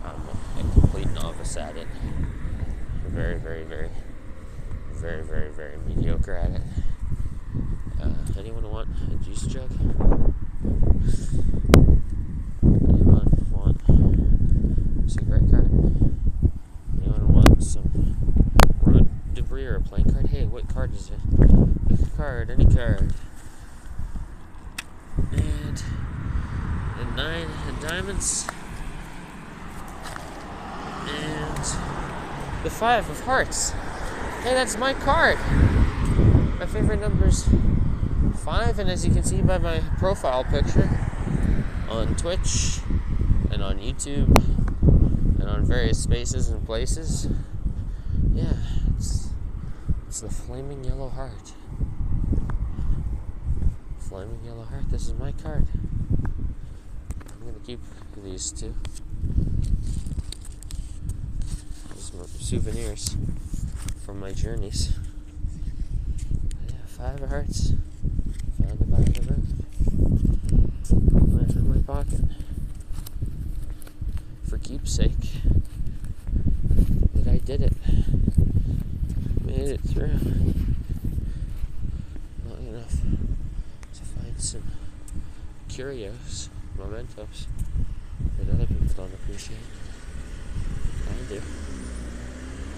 I'm a complete novice at it. Very, very, very, very, very, very mediocre at it. Anyone want a juice jug? Anyone want a cigarette card? Anyone want some road debris or a playing card? Hey, what card is it? Pick a card, any card. And 9 diamonds. And the 5 of hearts. Hey, that's my card. My favorite number's 5, and as you can see by my profile picture on Twitch and on YouTube and on various spaces and places, yeah, it's the flaming yellow heart. Flaming yellow heart. This is my card. I'm gonna keep these two. These are souvenirs from my journeys. Yeah, 5 of hearts. Found the back of it. Put it in my pocket. For keepsake. That I did it. Made it through. Long enough to find some curios, mementos that other people don't appreciate.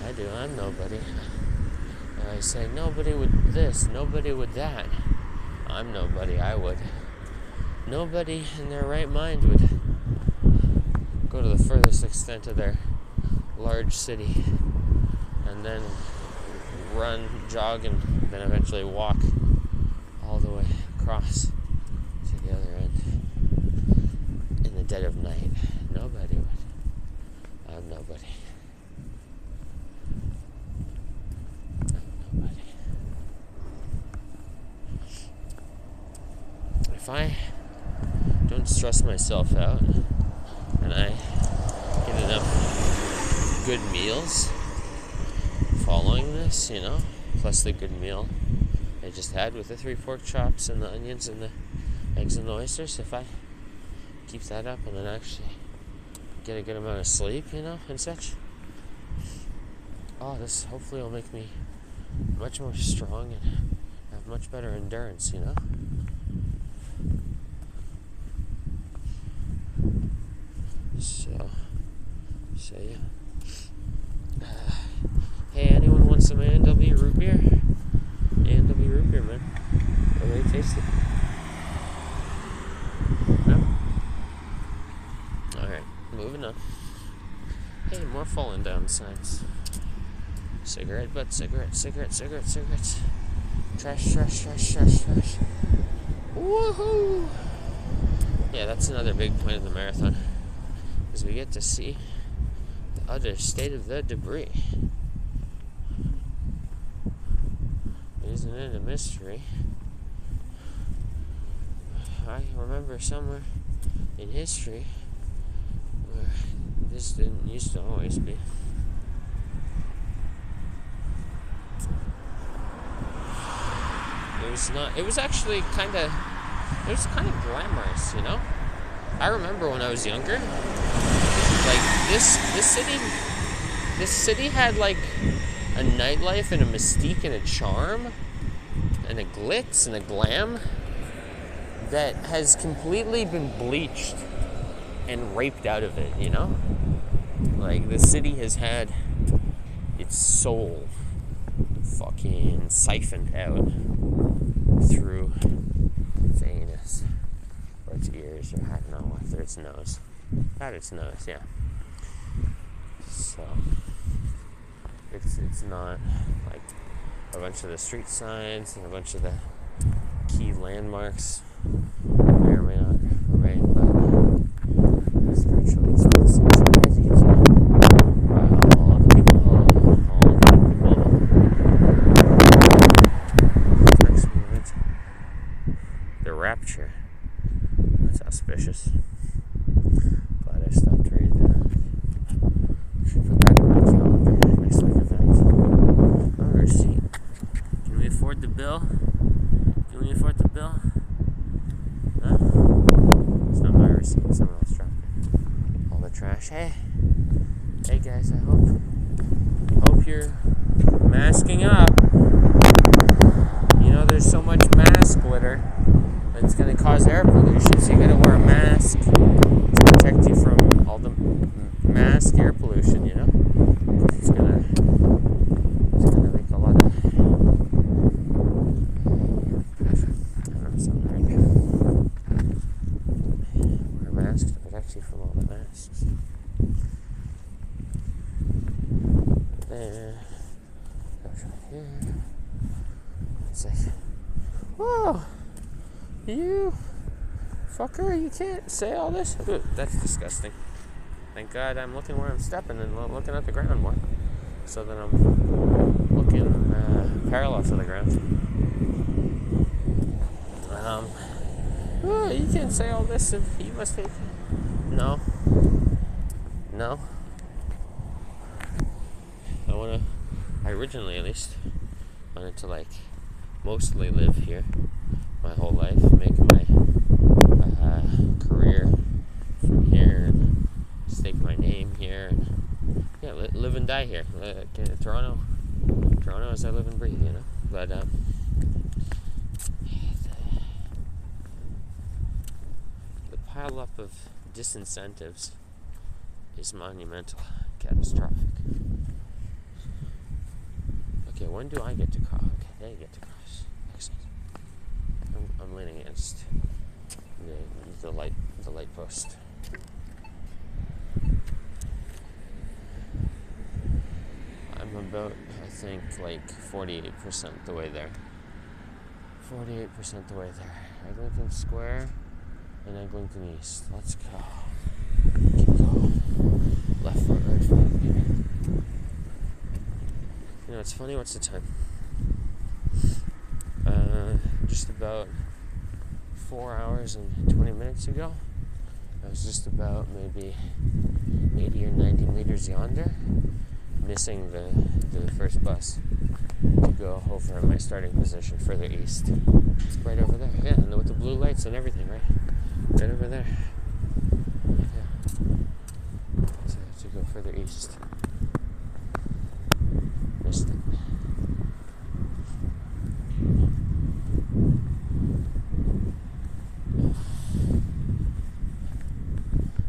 I do. I'm nobody. I say nobody would this, nobody would that. I'm nobody. I would. Nobody in their right mind would go to the furthest extent of their large city and then run, jog, and then eventually walk all the way across to the other end in the dead of night. Nobody would. I'm nobody. If I don't stress myself out and I get enough good meals following this, plus the good meal, I just had with the 3 pork chops and the onions and the eggs and the oysters, if I keep that up and then actually get a good amount of sleep, and such, this hopefully will make me much more strong and have much better endurance, So yeah. Hey, anyone want some A&W root beer? A&W root beer, man. Really tasty. No? Alright, moving on. Hey, more falling down signs. Cigarette butt, cigarettes. Trash. Woohoo! Yeah, that's another big point of the marathon, is we get to see the other state of the debris. Isn't it a mystery? I remember somewhere in history where this didn't used to always be. It was actually kind of glamorous, I remember when I was younger, like this city had like a nightlife and a mystique and a charm and a glitz and a glam that has completely been bleached and raped out of it, Like, the city has had its soul fucking siphoned out through its anus or its ears, or I don't know, through its nose. Out its nose, yeah. So it's not like a bunch of the street signs and a bunch of the key landmarks may or may not remain, but it's virtually it's the same as you can see. All the people. Next movement. The rapture. That's auspicious. Glad I stopped reading that. Should put that in my calendar. Next week event. Oh, receipt. Can we afford the bill? Huh? It's not my receipt. Someone else dropped it. All the trash. Hey guys, I hope you're masking up. There's so much mask litter that it's going to cause air pollution, so you got to wear a mask to protect you from all the mask air pollution, It's gonna make a lot of something right now. Wear a mask to protect you from all the masks. There. Goes right here. It's like, whoa, you fucker, you can't say all this. Ooh, that's disgusting. Thank God I'm looking where I'm stepping and looking at the ground more, so that I'm looking parallel to the ground. You can't say all this if you must take. No. I originally, at least, wanted to mostly live here my whole life, make my career from here, and stake my name here, and live and die here. Toronto as I live and breathe, But the pile up of disincentives is monumental, catastrophic. Okay, when do I get to cross? Okay, they get to cross. Excellent. I'm leaning against the light post. I'm about, I think, 48% the way there. 48% the way there. Eglinton Square and Eglinton East. Let's go. Keep going. Left foot, right foot, baby. It's funny, what's the time? Just about 4 hours and 20 minutes ago, I was just about maybe 80 or 90 meters yonder, missing the first bus to go over my starting position further east. It's right over there. Yeah, and with the blue lights and everything, right? Right over there. Yeah. To go further east. Missed it.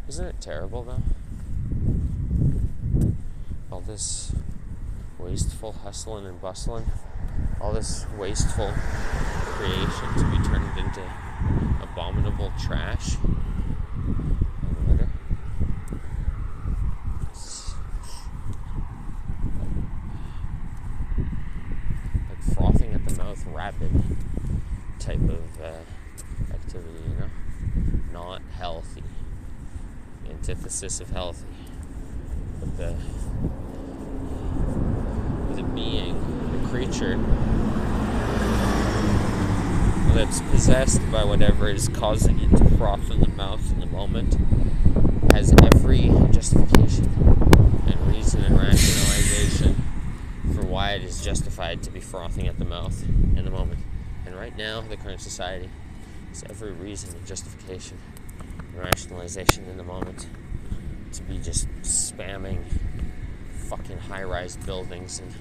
Isn't it terrible though? All this wasteful hustling and bustling, all this wasteful creation to be turned into abominable trash and litter. It's like frothing at the mouth, rapid type of activity, you know? Not healthy. Antithesis of healthy. But the being, the creature that's possessed by whatever is causing it to froth in the mouth in the moment has every justification and reason and rationalization for why it is justified to be frothing at the mouth in the moment. And right now, the current society has every reason and justification and rationalization in the moment to be just spamming fucking high-rise buildings and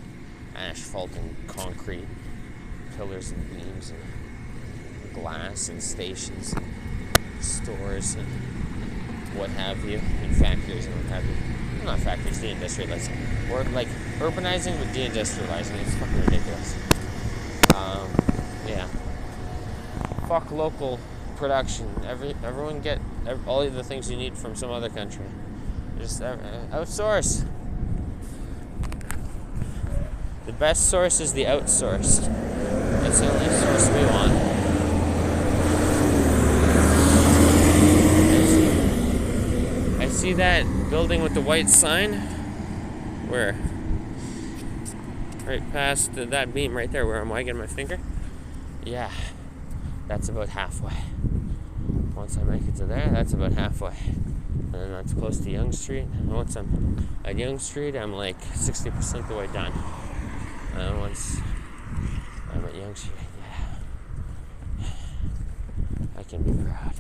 asphalt and concrete, pillars and beams and glass and stations and stores and what have you, and factories and what have you. Well, not factories, deindustrializing. Or like urbanizing but deindustrializing. It's fucking ridiculous. Yeah. Fuck local production. Everyone get all of the things you need from some other country. Just outsource. The best source is the outsourced. That's the only source we want. I see that building with the white sign. Where? Right past that beam right there where I'm wagging my finger. Yeah, that's about halfway. Once I make it to there, that's about halfway. And then that's close to Yonge Street. And once I'm at Yonge Street, I'm like 60% the way done. And once I'm at Yonge Street, yeah, I can be proud.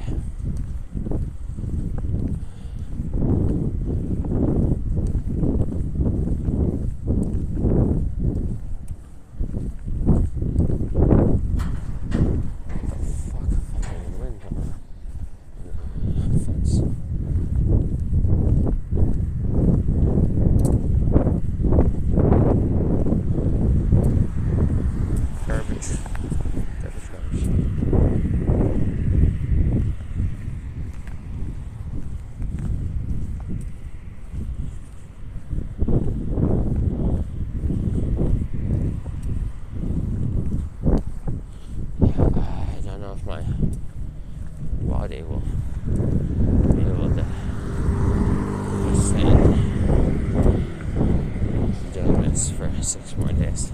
For 6 more days.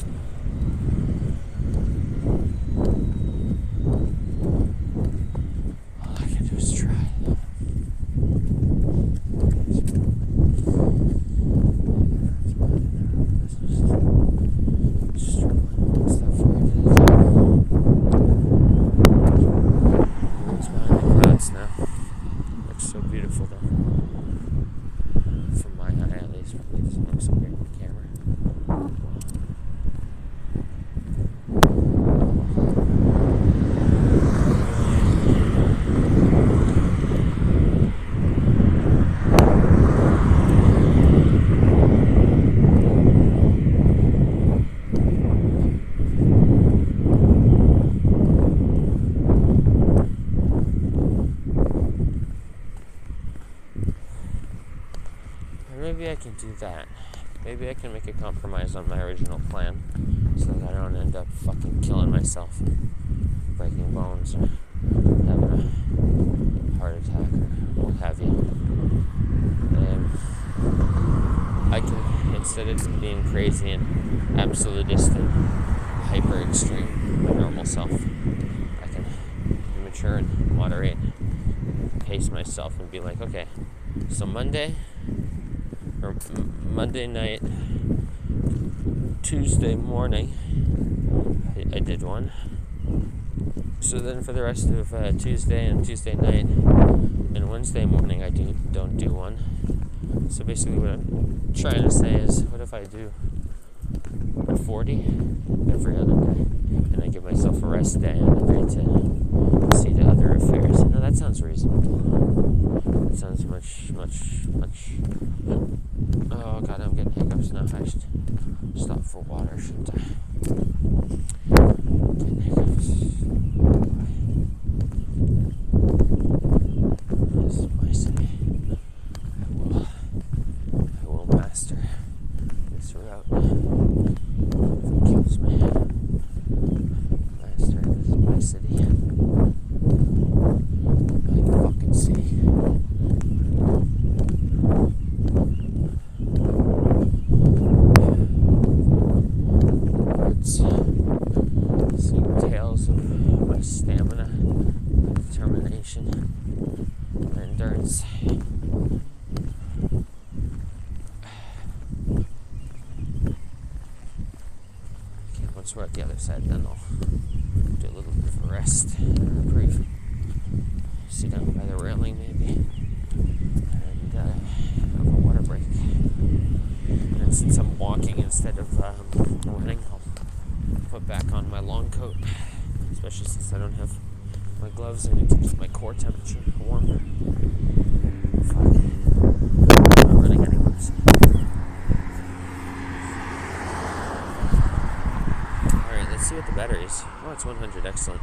All I can do is try. It's behind the clouds now. Looks so beautiful though. From my eye at least. It doesn't look so great on camera. Maybe I can do that. Maybe I can make a compromise on my original plan so that I don't end up fucking killing myself, breaking bones, or having a heart attack, or what have you. And I can, instead of being crazy and absolutist and hyper extreme, my normal self, I can be mature and moderate, pace myself and be like, okay, so Monday night, Tuesday morning, I did one. So then for the rest of Tuesday and Tuesday night and Wednesday morning, I don't do one. So basically what I'm trying to say is, what if I do 40 every other day, and I give myself a rest day and a day to see to other affairs? Now that sounds reasonable. That sounds much. Oh god, I'm getting hiccups now. I should stop for water, shouldn't I? Getting hiccups. This is my city. I will master this route. If it kills me. Master, this is my city. My fucking city. Seeing tales of my stamina, my determination, my endurance. Okay, once we're at the other side, then I'll do a little bit of a rest and a reprieve. Sit down by the railing maybe, and have a water break. And then since I'm walking instead of running, I'll put back on my long coat, especially since I don't have my gloves. I need to keep my core temperature warm. Fuck. I'm not running anywhere. So. Alright, let's see what the battery is. Oh, it's 100. Excellent.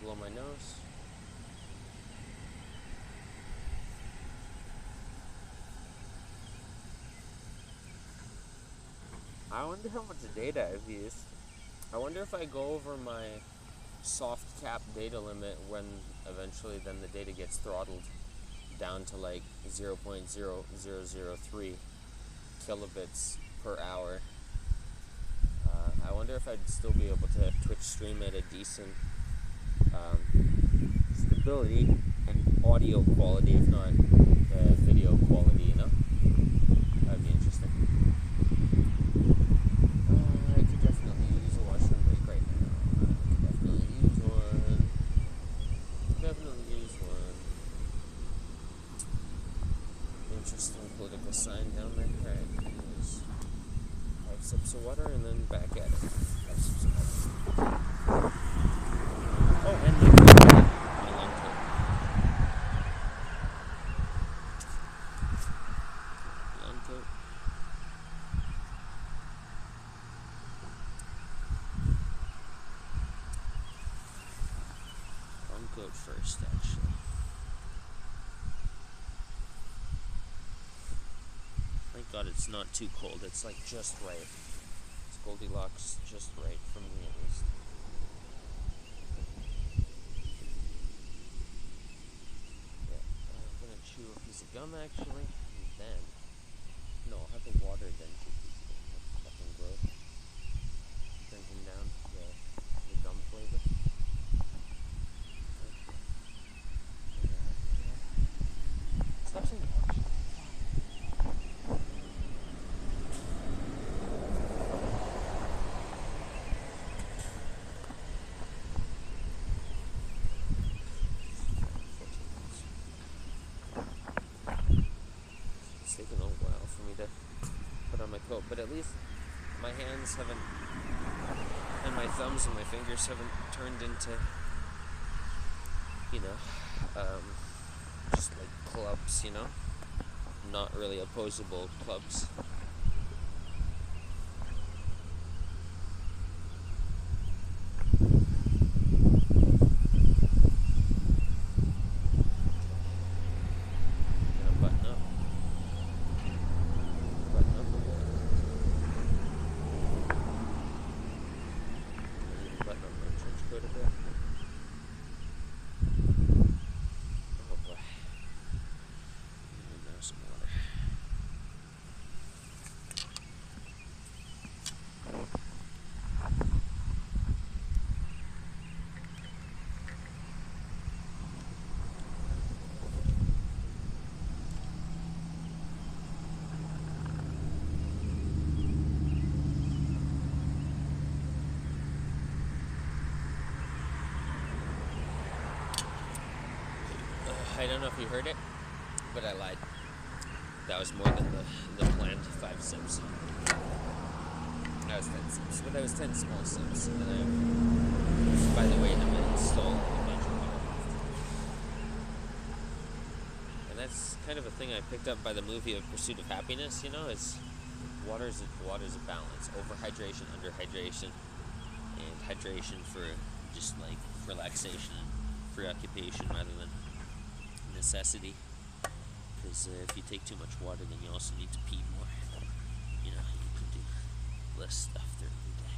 Blow my nose. I wonder how much data I've used. I wonder if I go over my soft cap data limit when eventually then the data gets throttled down to like 0.0003 kilobits per hour. I wonder if I'd still be able to Twitch stream at a decent stability and audio quality, if not video quality, you know? That'd be interesting. I could definitely use a washroom break right now. I could definitely use one. Interesting political sign down there. Alright, anyways. 5 sips of water and then back at it. 5 sips of water. Oh, and my long coat. Long coat. Long coat first, actually. Thank God it's not too cold. It's like just right. It's Goldilocks just right for me at least. Chew a piece of gum actually, and then I'll have the water then chew a piece of gum. That's fucking gross. Drinking down the gum flavor. Stop saying action. It's taken a while for me to put on my coat, but at least my hands haven't, and my thumbs and my fingers haven't turned into, just like clubs, not really opposable clubs. I don't know if you heard it, but I lied. That was more than the planned 5 sips. That was 10 sips, but that was 10 small sips. And I, by the way, I stole a bunch of water. And that's kind of a thing I picked up by the movie of Pursuit of Happiness, you know, is water's a balance. Overhydration, underhydration, and hydration for just like relaxation and preoccupation rather than necessity. Because if you take too much water, then you also need to pee more. You know, you can do less stuff during the day.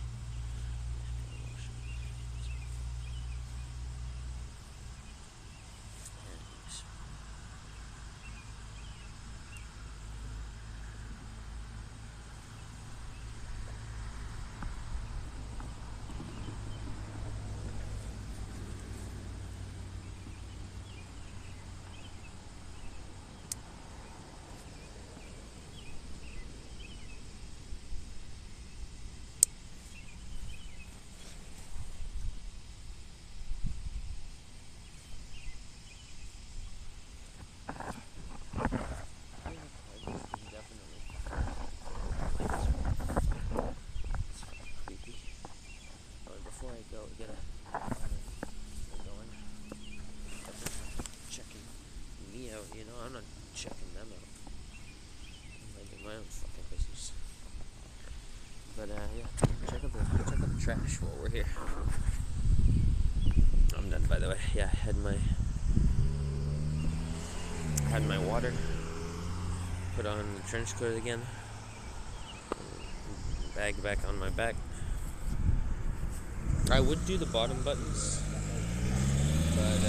You know, I'm not checking them out. I'm minding my own fucking business. But yeah, check out the trash while we're here. I'm done, by the way. Yeah, I had my water. Put on the trench coat again. Bag back on my back. I would do the bottom buttons, but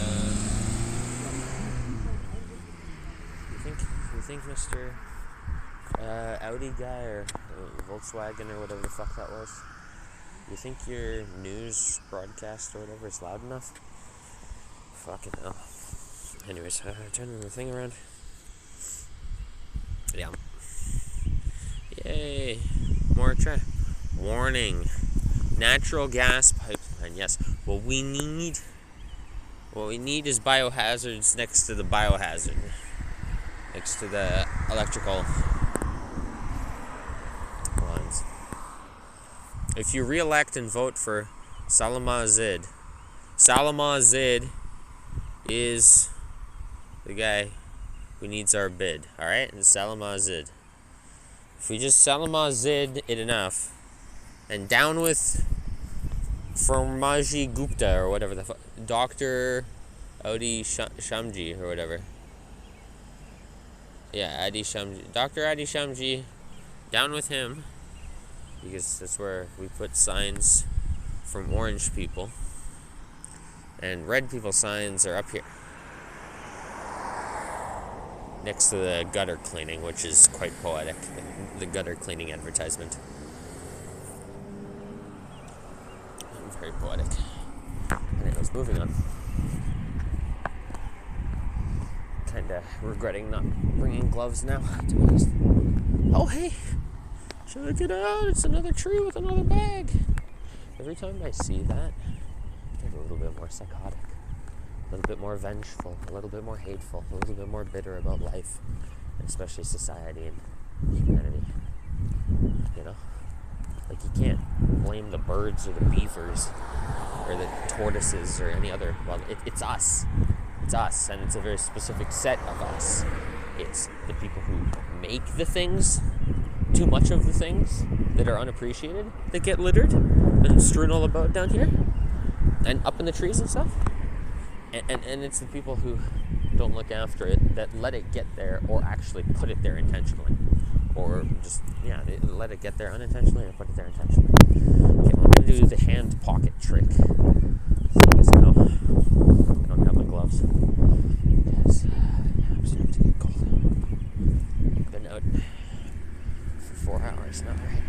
you think Mr. Audi guy or Volkswagen or whatever the fuck that was, you think your news broadcast or whatever is loud enough? Fucking hell. Anyways, turning the thing around. Yeah. Yay. More trash. Warning. Natural gas pipeline. Yes. What we need is biohazards next to the biohazard. Next to the electrical lines. If you re-elect and vote for Salama Zid is the guy who needs our bid, alright? And Salama Zid. If we just Salama Zid it enough, and down with Formaji Gupta or whatever the fuck, Dr. Adi Shamji or whatever. Yeah, Adi Shamji. Dr. Adi Shamji, down with him, because that's where we put signs from orange people, and red people signs are up here, next to the gutter cleaning, which is quite poetic, the gutter cleaning advertisement. Very poetic. Anyways, moving on. Kinda regretting not bringing gloves now, to be honest. Oh, hey! Check it out! It's another tree with another bag! Every time I see that, I get a little bit more psychotic, a little bit more vengeful, a little bit more hateful, a little bit more bitter about life, and especially society and humanity. You know? Like, you can't blame the birds or the beavers or the tortoises or any other. Well, it's us. It's us, and it's a very specific set of us. It's the people who make the things, too much of the things that are unappreciated, that get littered and strewn all about down here and up in the trees and stuff. And it's the people who don't look after it, that let it get there or actually put it there intentionally. Or just, yeah, they let it get there unintentionally or put it there intentionally. Okay, well, I'm going to do the hand pocket trick. So you guys know I don't have my gloves. Because I'm starting to get cold. Been out for 4 hours now, right?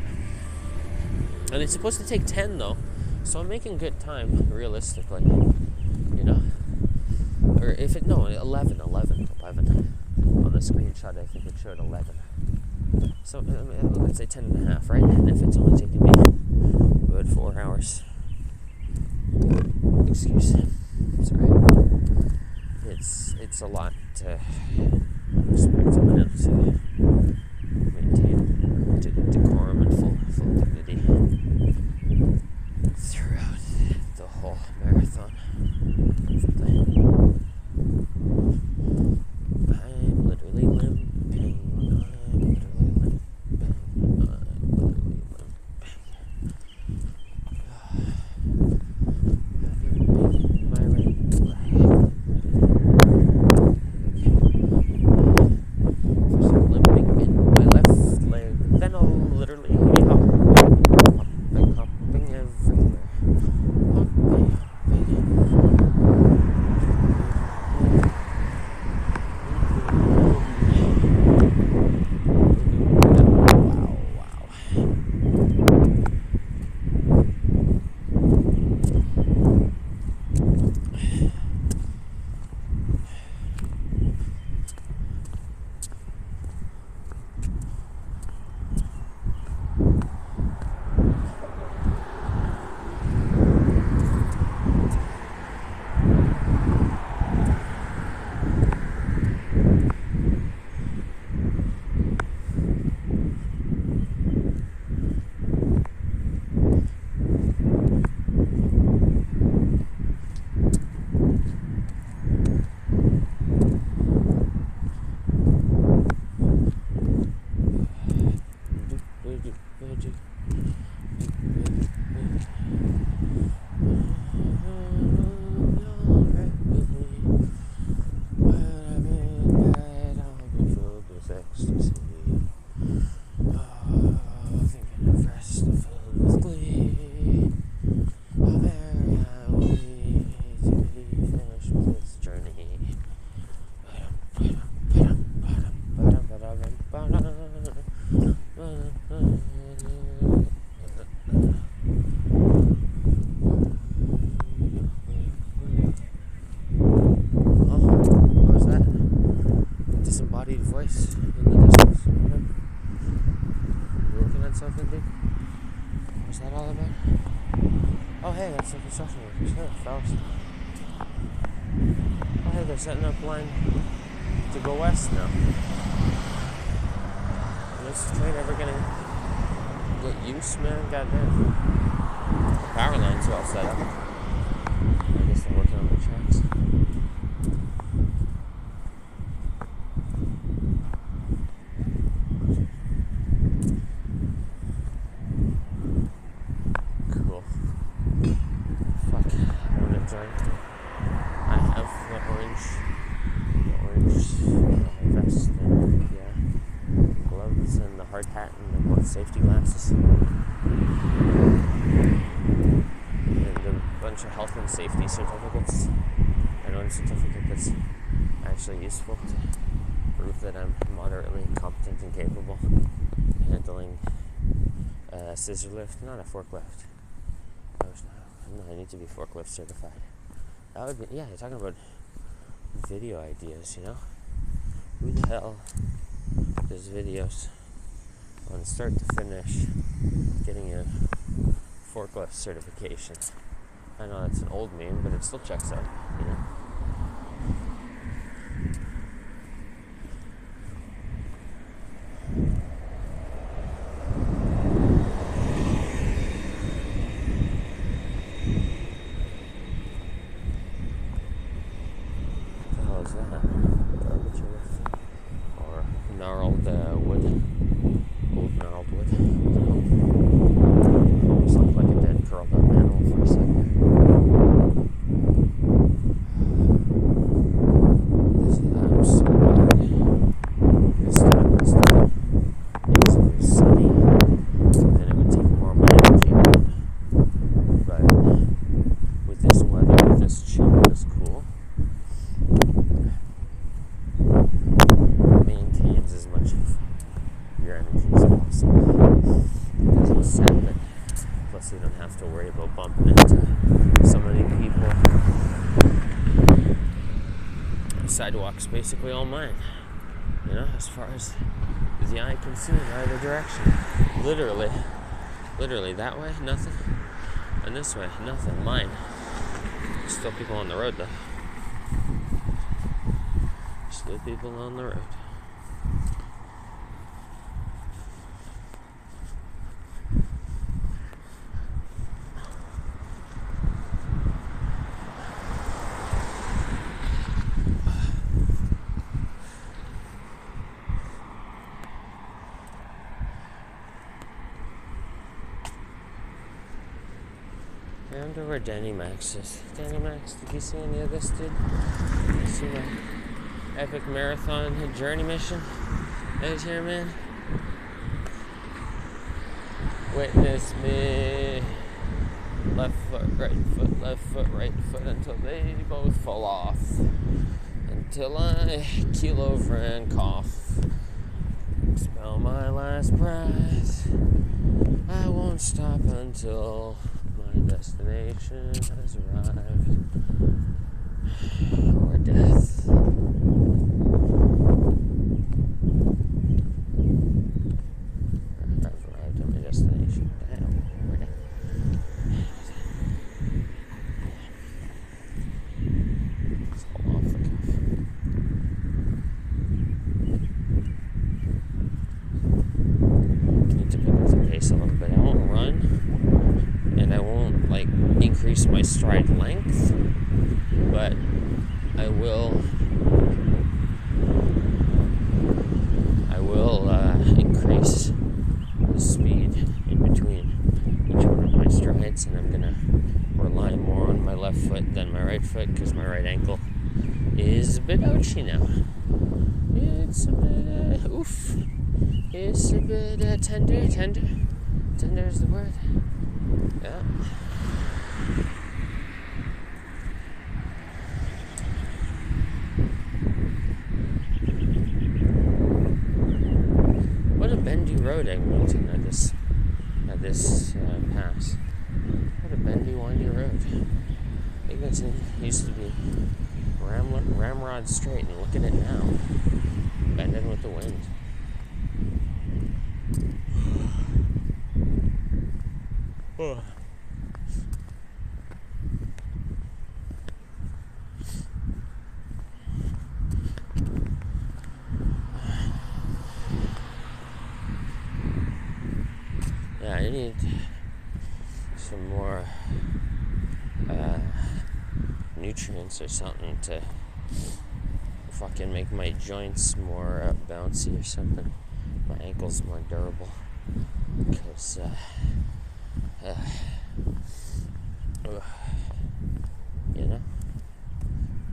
And it's supposed to take 10, though. So I'm making good time, realistically. You know? Or if it, no, 11. On the screenshot, I think it showed 11. So, let's say 10 and a half, right? And if it's only taking me about 4 hours. Excuse. Sorry. it's a lot to expect a man to maintain decorum and full dignity throughout the whole marathon. I'm literally limping. Voice in the distance. You working on something, dude? What's that all about? Oh, hey, that's the construction workers. Hey, fellas. Oh, hey, they're setting up line to go west now. Is this train ever gonna get use, man? Goddamn. The power line's all set up. I guess they're working on the tracks. Hat and safety glasses and a bunch of health and safety certificates. I know a certificate that's actually useful to prove that I'm moderately competent and capable of handling a scissor lift, not a forklift. I need to be forklift certified. That would be, yeah, you're talking about video ideas, you know? Who the hell does videos on start to finish getting a forklift certification? I know it's an old meme, but it still checks out, you know? What the hell is that? Garbage or gnarled wood? Old gnarled wood. Almost looked like a dead curled up animal for a second. I'm so glad this time makes it sunny, then it would take more of my energy. But with this weather, with this chill, this cool, maintains as much of your energy as possible. It doesn't sap it. Plus, you don't have to worry about bumping into so many people. The sidewalk's basically all mine. You know, as far as the eye can see in either direction. Literally that way, nothing. And this way, nothing. Mine. Still people on the road though. the people on the road. I wonder where Danny Max is. Danny Max, did you see any of this, dude? Did you see my epic marathon journey mission out here, man? Witness me. Left foot, right foot until they both fall off. Until I keel over and cough. Spell my last breath. I won't stop until my destination has arrived. Or death. I've arrived at my destination. Damn, or death. It's all off the cuff. Need to pick up the pace a little bit. I won't run, and I won't increase my stride length, but I will increase the speed in between each one of my strides, and I'm gonna rely more on my left foot than my right foot because my right ankle is a bit ouchy now. It's a bit oof. It's a bit tender. Tender is the word. Yeah. What a bendy road, Eglinton, at this pass. What a bendy, windy road. Eglinton used to be ramrod straight, and look at it now. Bending with the wind. Oh. Yeah, I need some more nutrients or something to fucking make my joints more bouncy or something. My ankles more durable. Because you know?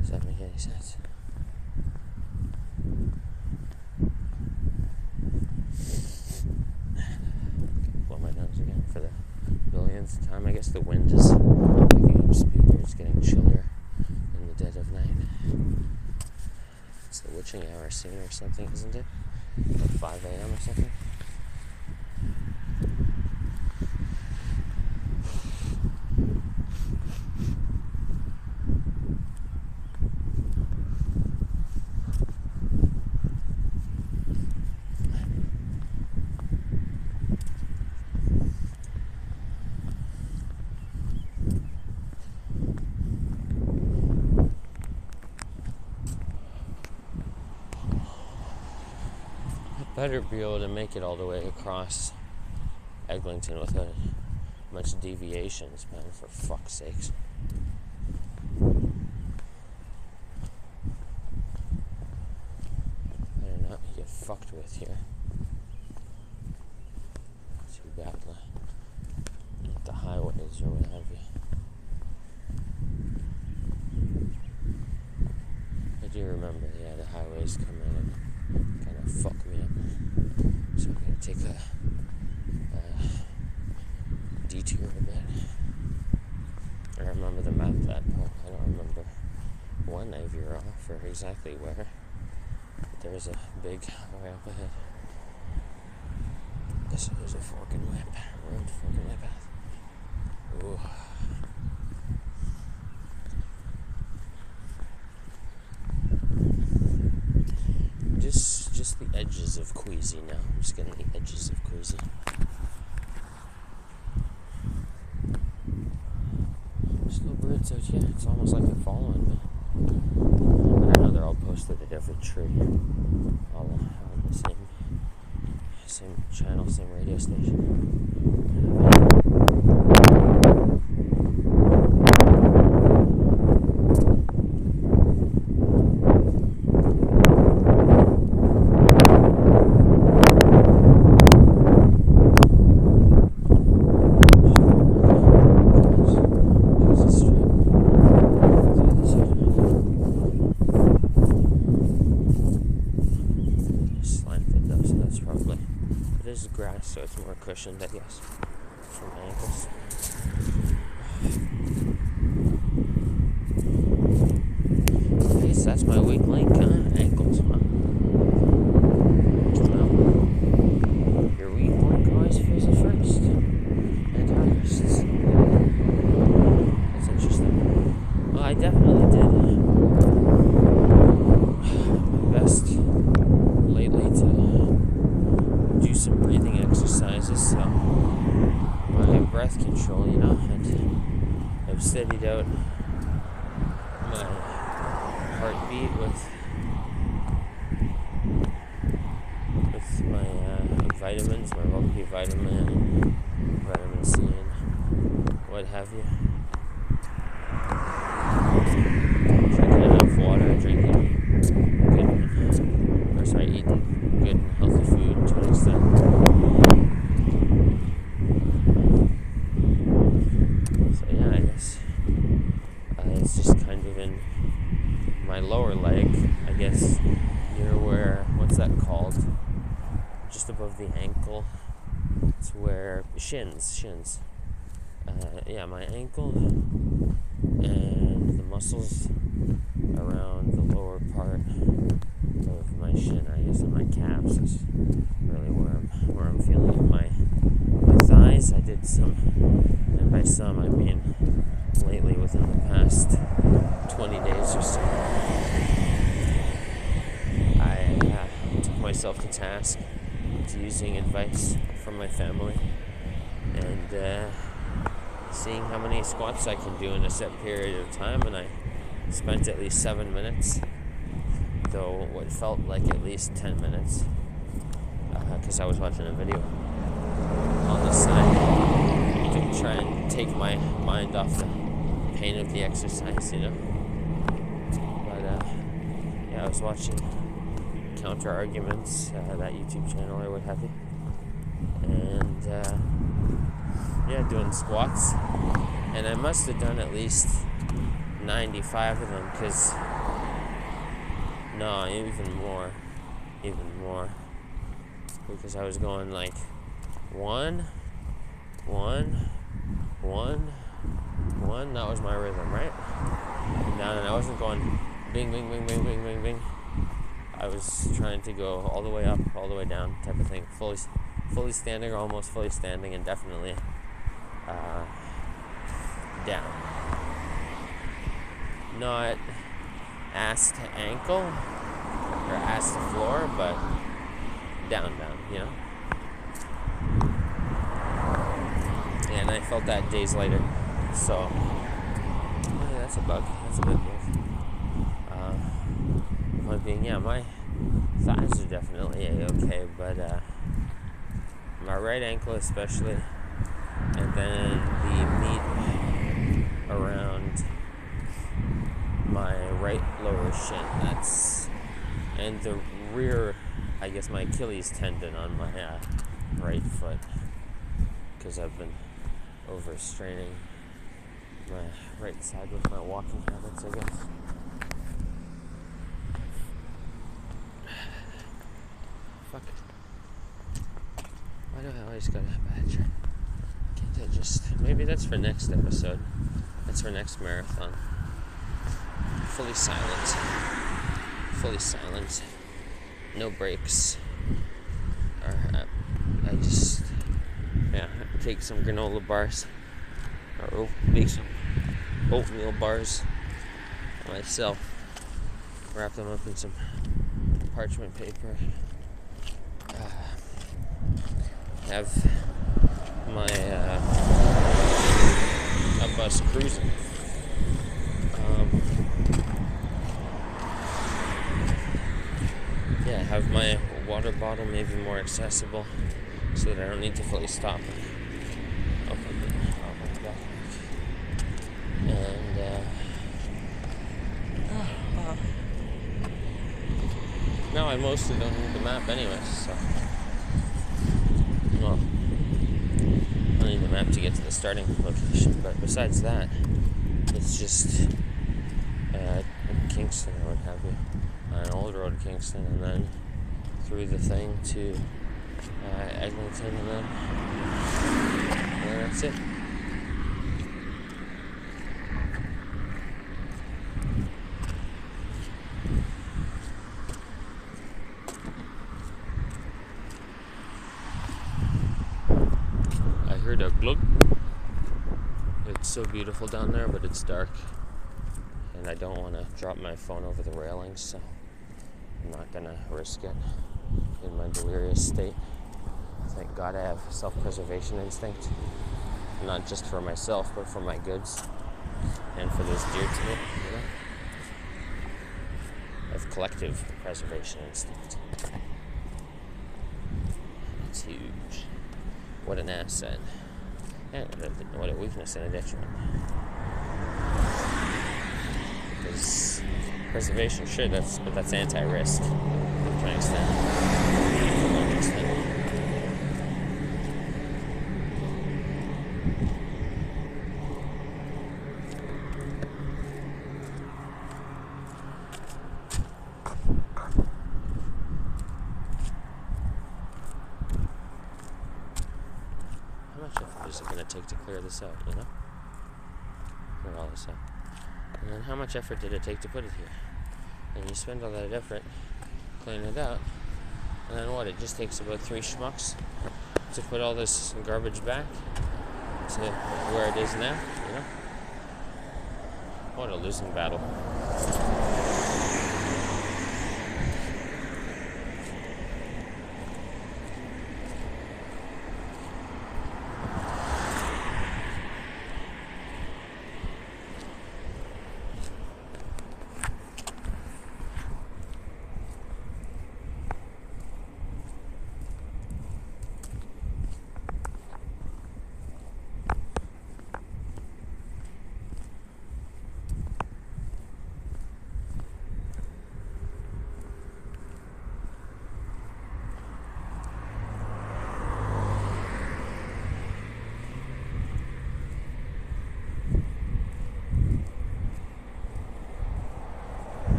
Does that make any sense? Blow my nose again for the billionth time. I guess the wind is picking up speed, or it's getting chillier in the dead of night. It's the witching hour soon or something, isn't it? Like 5 a.m. or something? Better be able to make it all the way across Eglinton without much deviations, man, for fuck's sakes. Better not get fucked with here. Too bad, like the highways or what have you. I do remember, yeah, the highways come in and kind of fuck me up. So I'm going to take a detour a bit. I remember the map that part. I don't remember when I veer off or exactly where. But there's a big highway up ahead. So there's a forking way road, forking way path. Ooh. Just the edges of Queasy now. I'm just getting the edges of Queasy. There's little birds out here. It's almost like they're following me. But I know they're I'll post it at every tree. All on the same channel, same radio station. Grass, so it's more cushioned, I guess, for my ankles. I guess that's my weak link, huh? Ankles, huh? Well, your weak link always feels it first. And hardest. That's interesting. Well, I definitely did my best lately to do some breathing exercises, so my breath control, and I've steadied out my heartbeat with my vitamins, my multivitamin, vitamin C, and what have you. Drinking enough water, eating good and healthy food to an extent. So yeah, I guess it's just kind of in my lower leg, I guess, near where, what's that called? Just above the ankle. It's where, shins. Yeah, my ankle and the muscles around the lower part of my shin, I guess, and my calves is really where I'm feeling it. My thighs, I did some, and by some I mean lately, within the past 20 days or so, I took myself to task to using advice from my family and seeing how many squats I can do in a set period of time, and I spent at least 7 minutes, though what felt like at least 10 minutes, because I was watching a video on the side to try and take my mind off the pain of the exercise, But yeah, I was watching Counter Arguments, that YouTube channel or what have you, and yeah, doing squats, and I must have done at least 95 of them, because no, even more, because I was going like 1, that was my rhythm, right? And I wasn't going bing, bing, bing, bing, bing, bing, bing. I was trying to go all the way up, all the way down, type of thing, fully standing, or almost fully standing, and definitely down. Not ass to ankle or ass to floor, but down, And I felt that days later. So yeah, that's a bug. That's a big bug. Point being, yeah, my thighs are definitely okay, but my right ankle especially, and then the meat around my right lower shin, and the rear, I guess, my Achilles tendon on my right foot, because I've been overstraining my right side with my walking habits, I guess. Fuck it. Why do I always gotta badge? Can't I just... Maybe that's for next episode. That's for next marathon. Fully silent. No breaks. Or I just... Yeah, take some granola bars. Or make some oatmeal bars myself. Wrap them up in some parchment paper. Have my a bus cruising. have my water bottle maybe more accessible so that I don't need to fully stop and open the back. And now I mostly don't need the map anyway, so well, I don't need the map to get to the starting location, but besides that, it's just Kingston or what have you, an old road Kingston, and then through the thing to Eglinton, and then that's it. I heard a glug. It's so beautiful down there, but it's dark. And I don't want to drop my phone over the railings, so I'm not going to risk it in my delirious state. Thank God I have self-preservation instinct. Not just for myself, but for my goods. And for those dear to me, you know? I have collective preservation instinct. It's huge. What an asset. And what a weakness and a detriment. Because preservation, sure, but that's anti-risk to an extent. To a large extent. How much effort is it going to take to clear this out, you know? Clear all this out. And then how much effort did it take to put it here? And you spend all that effort cleaning it out, and then what? It just takes about 3 schmucks to put all this garbage back to where it is now, you know? What a losing battle.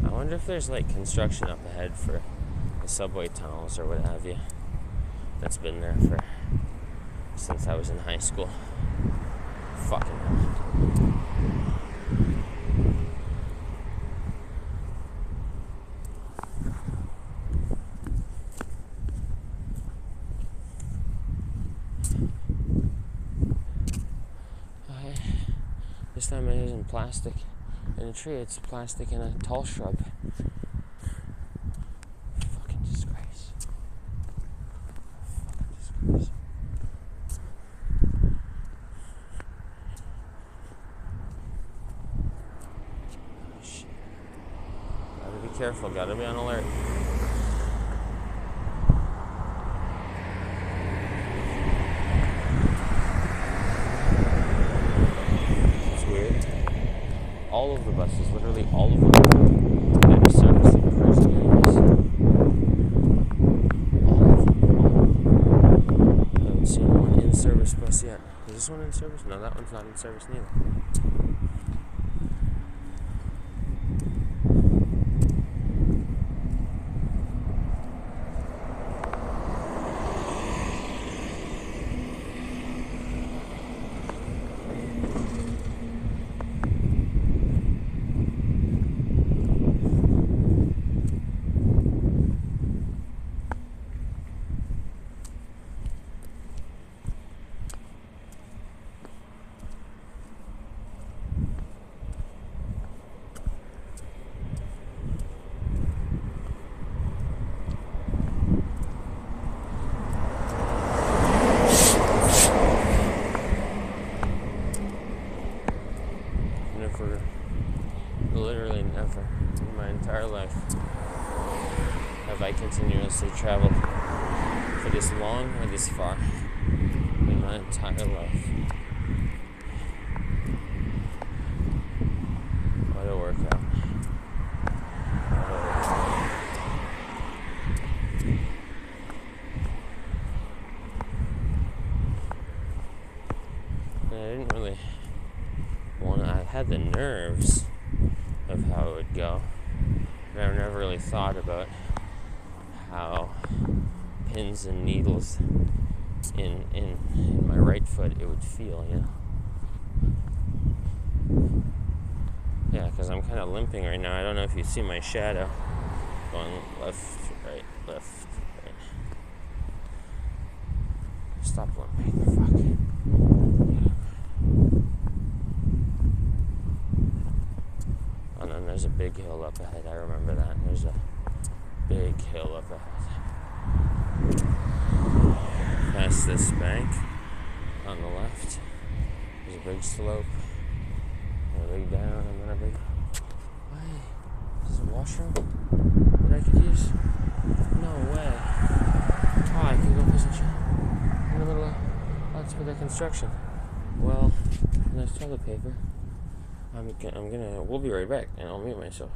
I wonder if there's like construction up ahead for the subway tunnels or what have you. That's been there since I was in high school. Fucking hell. This time it isn't plastic in a tree, it's plastic in a tall shrub. Fucking disgrace. Fucking disgrace. Oh shit. Gotta be careful, gotta be on alert. All of the buses, literally all of them, that are servicing cruise areas. All of them. I haven't seen one in-service bus yet. Is this one in service? No, that one's not in service neither. literally never in my entire life have I continuously traveled for this long or this far in my entire life. What a workout. And I didn't really want to, I had the nerves of how it would go, but I never really thought about how pins and needles in my right foot it would feel, you know. Yeah, because I'm kind of limping right now. I don't know if you see my shadow going left, right, left, right. Stop limping, fuck. And then there's a big hill up ahead. I remember that. There's a big hill up ahead. Past this bank on the left, there's a big slope, and a big down, and then a big. Wait, is this a washroom that I could use? No way. Oh, I could go piss and shit in the middle of. That's for the construction. Well, nice toilet paper. We'll be right back, and I'll mute myself.